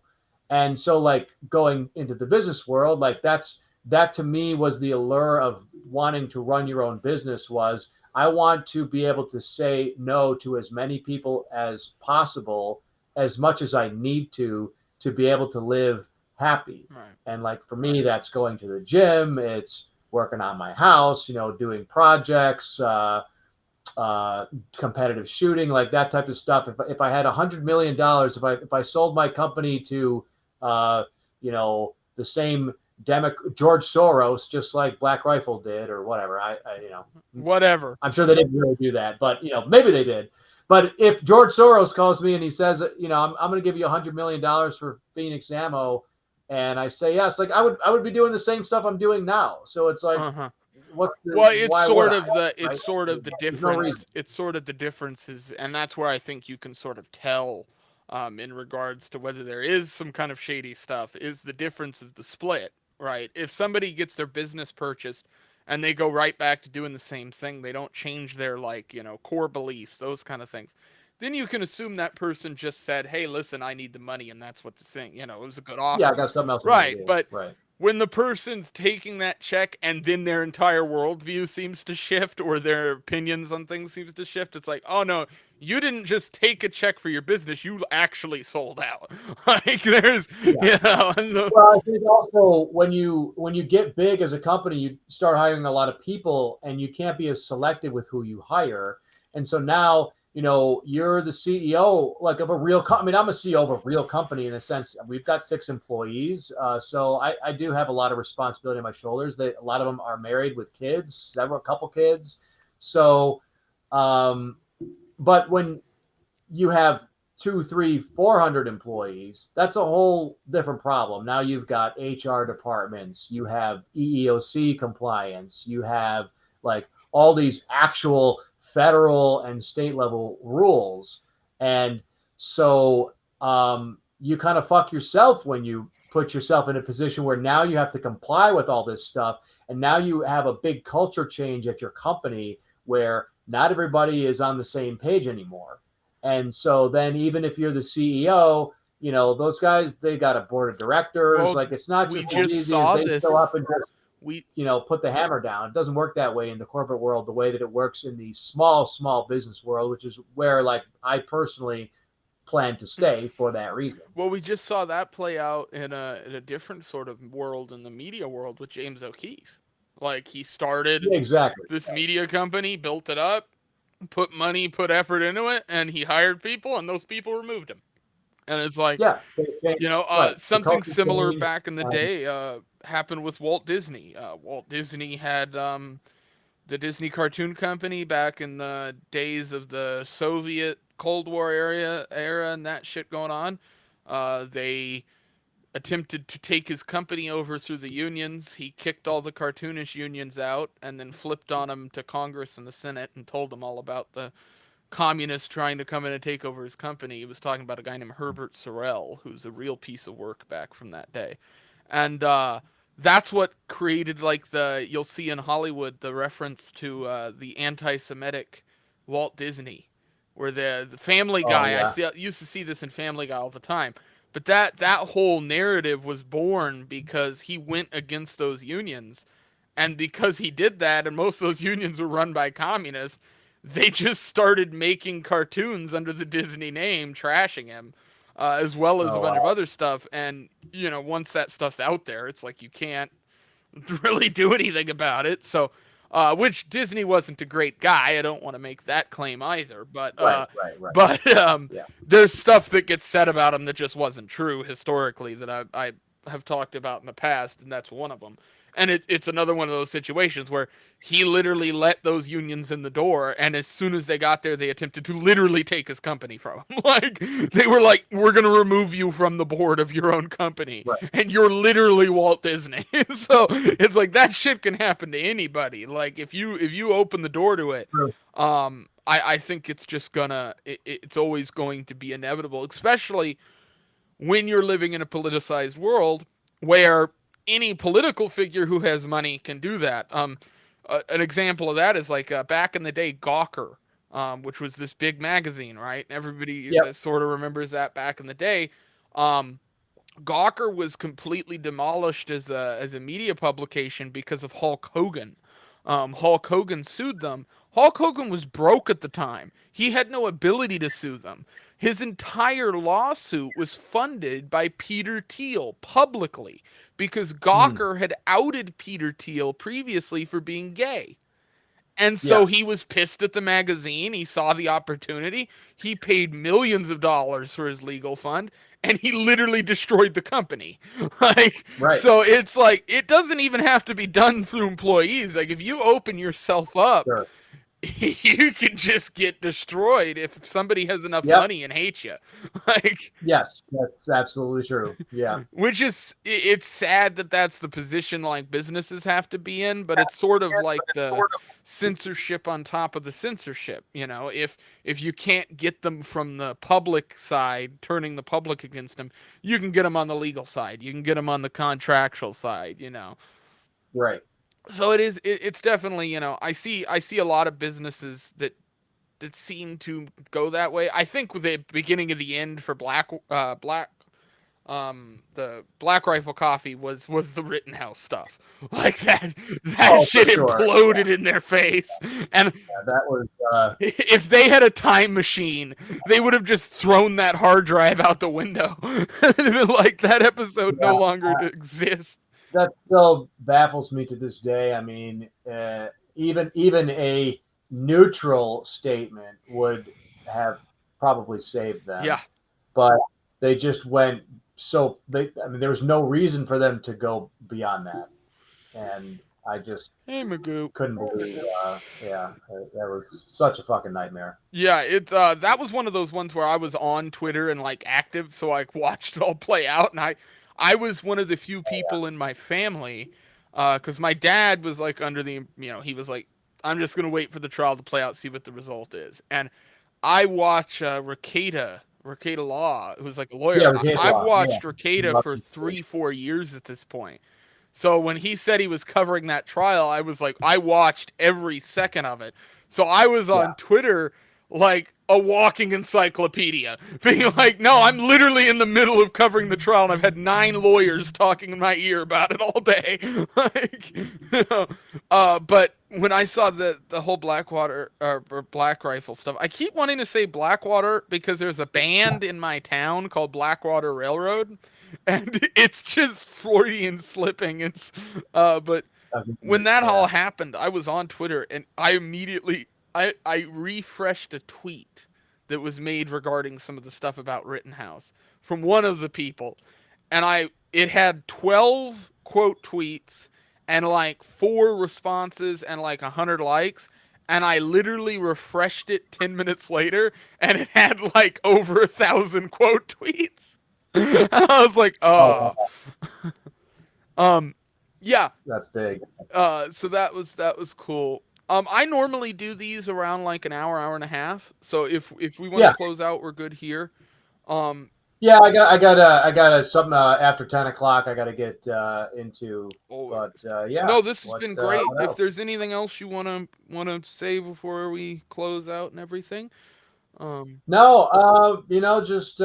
And so like going into the business world, like that to me was the allure of wanting to run your own business. Was I want to be able to say no to as many people as possible, as much as I need to be able to live happy. right. And like for me, that's going to the gym. It's working on my house, doing projects, competitive shooting, like that type of stuff. If I had $100 million, if I sold my company to, the same George Soros, just like Black Rifle did, or whatever. Whatever. I'm sure they didn't really do that, but maybe they did. But if George Soros calls me and he says, I'm going to give you $100 million for Phoenix ammo, and I say yes, like I would be doing the same stuff I'm doing now. So it's like, Uh-huh. what's the Well, why would I? it's Right? sort of the There's no reason. difference. It's sort of the differences, and that's where I think you can sort of tell, in regards to whether there is some kind of shady stuff, is the difference of the split, right? If somebody gets their business purchased and they go right back to doing the same thing, they don't change their like core beliefs, those kind of things. Then you can assume that person just said, "Hey, listen, I need the money," and that's what the thing. It was a good Yeah, I offer, got something else I'm going to right? do. But Right. when the person's taking that check and then their entire worldview seems to shift or their opinions on things seems to shift, it's like, oh no, you didn't just take a check for your business, you actually sold out. Like there's, Yeah. Well, I think also when you get big as a company, you start hiring a lot of people, and you can't be as selective with who you hire. And so now, you're the CEO like of a real company. I mean, I'm a CEO of a real company in a sense. We've got 6 employees, so I do have a lot of responsibility on my shoulders. A lot of them are married with kids, several couple kids. So, um, but when you have two, three, 400 employees, that's a whole different problem. Now you've got HR departments, you have EEOC compliance, you have like all these actual federal and state level rules. And so you kind of fuck yourself when you put yourself in a position where now you have to comply with all this stuff. And now you have a big culture change at your company where not everybody is on the same page anymore. And so then even if you're the CEO, those guys, they got a board of directors. well, Like it's not we just as just easy as saw they show up this. and just, We put the hammer down. It doesn't work that way in the corporate world, the way that it works in the small, small business world, which is where like I personally plan to stay for that reason. well, we just saw that play out in a different sort of world in the media world with James O'Keefe. Like he started Yeah, exactly. this media company, built it up, put money, put effort into it, and he hired people, and those people removed him. And it's like, Yeah, right. The something culture similar changed. back in the day happened with Walt Disney. Walt Disney had the Disney Cartoon Company back in the days of the Soviet Cold War era and that shit going on. They attempted to take his company over through the unions. He kicked all the cartoonish unions out and then flipped on them to Congress and the Senate and told them all about the communists trying to come in and take over his company. He was talking about a guy named Herbert Sorrell, who's a real piece of work back from that day. And that's what created, like, you'll see in Hollywood the reference to the anti-Semitic Walt Disney, where the Family Oh Guy, yeah. used to see this in Family Guy all the time. But that whole narrative was born because he went against those unions, and because he did that, and most of those unions were run by communists, they just started making cartoons under the Disney name, trashing him, as well as a Oh bunch of wow. other stuff. And once that stuff's out there, it's like you can't really do anything about it. So, which Disney wasn't a great guy. I don't want to make that claim either, but Right. Right. Right. but Yeah. there's stuff that gets said about him that just wasn't true historically that I have talked about in the past, and that's one of them. And it's another one of those situations where he literally let those unions in the door, and as soon as they got there, they attempted to literally take his company from him. Like, they were like, "We're gonna remove you from the board of your own company, Right. and you're literally Walt Disney." So it's like that shit can happen to anybody. Like, if you open the door to it, True. I think it's just it's always going to be inevitable, especially when you're living in a politicized world where any political figure who has money can do that. An example of that is like back in the day, Gawker, which was this big magazine, right? Everybody Yep. sort of remembers that back in the day. Um, Gawker was completely demolished as a media publication because of Hulk Hogan. Hulk Hogan sued them. Hulk Hogan was broke at the time. He had no ability to sue them. His entire lawsuit was funded by Peter Thiel publicly because Hmm. Gawker had outed Peter Thiel previously for being gay. And so Yeah. he was pissed at the magazine. He saw the opportunity. He paid millions of dollars for his legal fund, and he literally destroyed the company. Like, Right. so it's like, it doesn't even have to be done through employees. Like, if you open yourself up, Sure. you can just get destroyed if somebody has enough Yep. money and hates you. Like, Yes. That's absolutely true. Yeah. which is, it's sad that that's the position like businesses have to be in, but it's sort of like the censorship on top of the censorship. If you can't get them from the public side, turning the public against them, you can get them on the legal side. You can get them on the contractual side. Right. So it's definitely, I see a lot of businesses that seem to go that way. I think with the beginning of the end for the Black Rifle Coffee was the Rittenhouse stuff. Like, that Oh, for shit sure. imploded in their face. And Yeah, that was. if they had a time machine, they would have just thrown that hard drive out the window. Like, that episode Yeah. no longer exists. That still baffles me to this day. I mean, even a neutral statement would have probably saved them, Yeah. but they just went so they. I mean, there was no reason for them to go beyond that, and I just Hey, Magoo. couldn't believe. Yeah, that was such a fucking nightmare. Yeah, that was one of those ones where I was on Twitter and like active, so I watched it all play out, and I was one of the few people in my family, because my dad was like under the, he was like, I'm just gonna wait for the trial to play out, see what the result is, and I watch Rekieta Law, who's like a Yeah, lawyer. Reggae I've Law. Yeah, watched Rekieta love for him too. 3-4 years at this point. So when he said he was covering that trial, I was like, I watched every second of it. So I was Yeah, on Twitter like a walking encyclopedia, being like, no, I'm literally in the middle of covering the trial, and I've had 9 lawyers talking in my ear about it all day. Like, but when I saw the whole Blackwater or Black Rifle stuff, I keep wanting to say Blackwater because there's a band in my town called Blackwater Railroad, and it's just Freudian slipping. But when that all yeah, happened, I was on Twitter and I immediately I refreshed a tweet that was made regarding some of the stuff about Rittenhouse from one of the people, and it had 12 quote tweets and like 4 responses and like 100 likes, and I literally refreshed it 10 minutes later and it had like over 1,000 quote tweets. I was like, Oh, oh. Yeah. that's big. So that was cool. I normally do these around like an hour and a half. So if we want to Yeah. close out, we're good here. Um, Yeah, I got a something after 10 o'clock. I got to get into, oh, but yeah. no, this has been great. What If else? there's anything else you wanna say before we close out and everything, No, just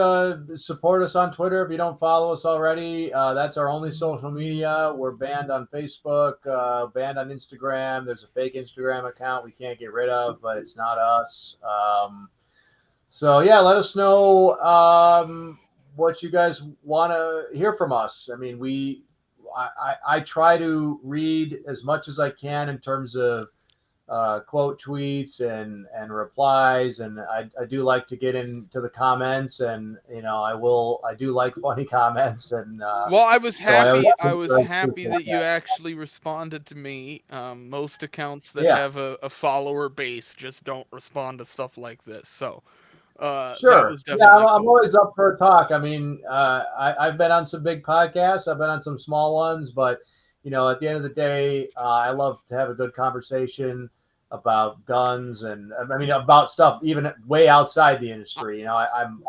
support us on Twitter if you don't follow us already. That's our only social media. We're banned on Facebook, banned on Instagram. There's a fake Instagram account we can't get rid of, but it's not us. So yeah, let us know what you guys want to hear from us. I mean, I try to read as much as I can in terms of quote tweets and replies, and I do like to get into the comments, and I do like funny comments, and well, so I always I was encourage happy people like that you that. actually responded to me. Most accounts that Yeah, have a follower base just don't respond to stuff like this. So, that sure. was Yeah, definitely I'm cool. always up for a talk. I mean, I've been on some big podcasts, I've been on some small ones, but at the end of the day, I love to have a good conversation about guns, and I mean about stuff even way outside the industry. I'm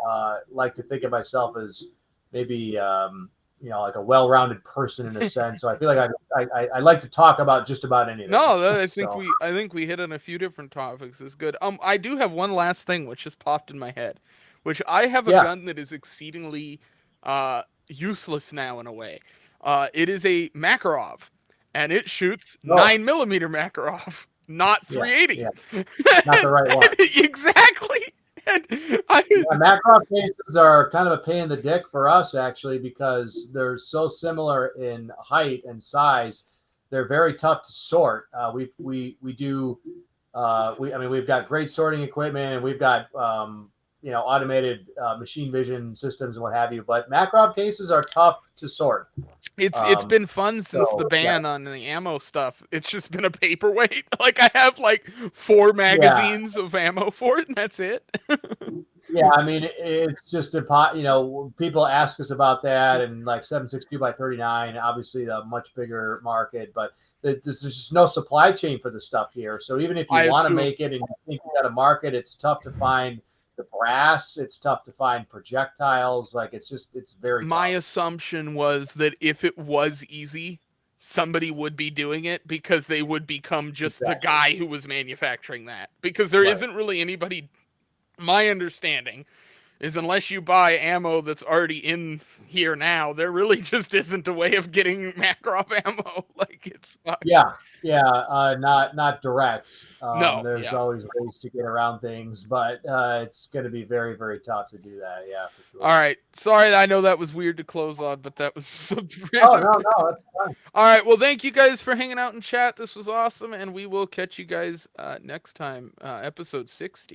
like to think of myself as maybe like a well-rounded person in a sense. So I feel like I like to talk about just about anything. No, So I think we hit on a few different topics. Is good. I do have one last thing which just popped in my head, which I have a yeah, gun that is exceedingly useless now in a way. It is a Makarov, and it shoots no, 9 millimeter Makarov, not yeah, 380. yeah, not the right one. Exactly. And I, Yeah, Macross cases are kind of a pain in the dick for us actually because they're so similar in height and size. They're very tough to sort. We do I mean we've got great sorting equipment and we've got automated machine vision systems and what have you. But Makarov cases are tough to sort. it's Um, been fun since the so yeah, ban on the ammo stuff. It's just been a paperweight. Like I have like 4 yeah. magazines of ammo for it, and that's it. Yeah, I mean, it's just people ask us about that, and like 7.62 by 39, obviously a much bigger market, but there's just no supply chain for the stuff here. So even if you I want to assume make it and you think you got a market, it's tough to find the brass. It's tough to find projectiles. Like it's very my tough. assumption was that if it was easy, somebody would be doing it because they would become just the Exactly. guy who was manufacturing that. Because there Right. isn't really anybody, my understanding is unless you buy ammo that's already in here now, there really just isn't a way of getting Makarov ammo. Like it's fucked. Yeah, yeah, not direct. No, There's yeah. always ways to get around things, but it's going to be very, very tough to do that. Yeah, for All sure. right. Sorry, I know that was weird to close on, but that was something Oh random. no, no, that's fine. All right. Well, thank you guys for hanging out in chat. This was awesome, and we will catch you guys next time, episode 60.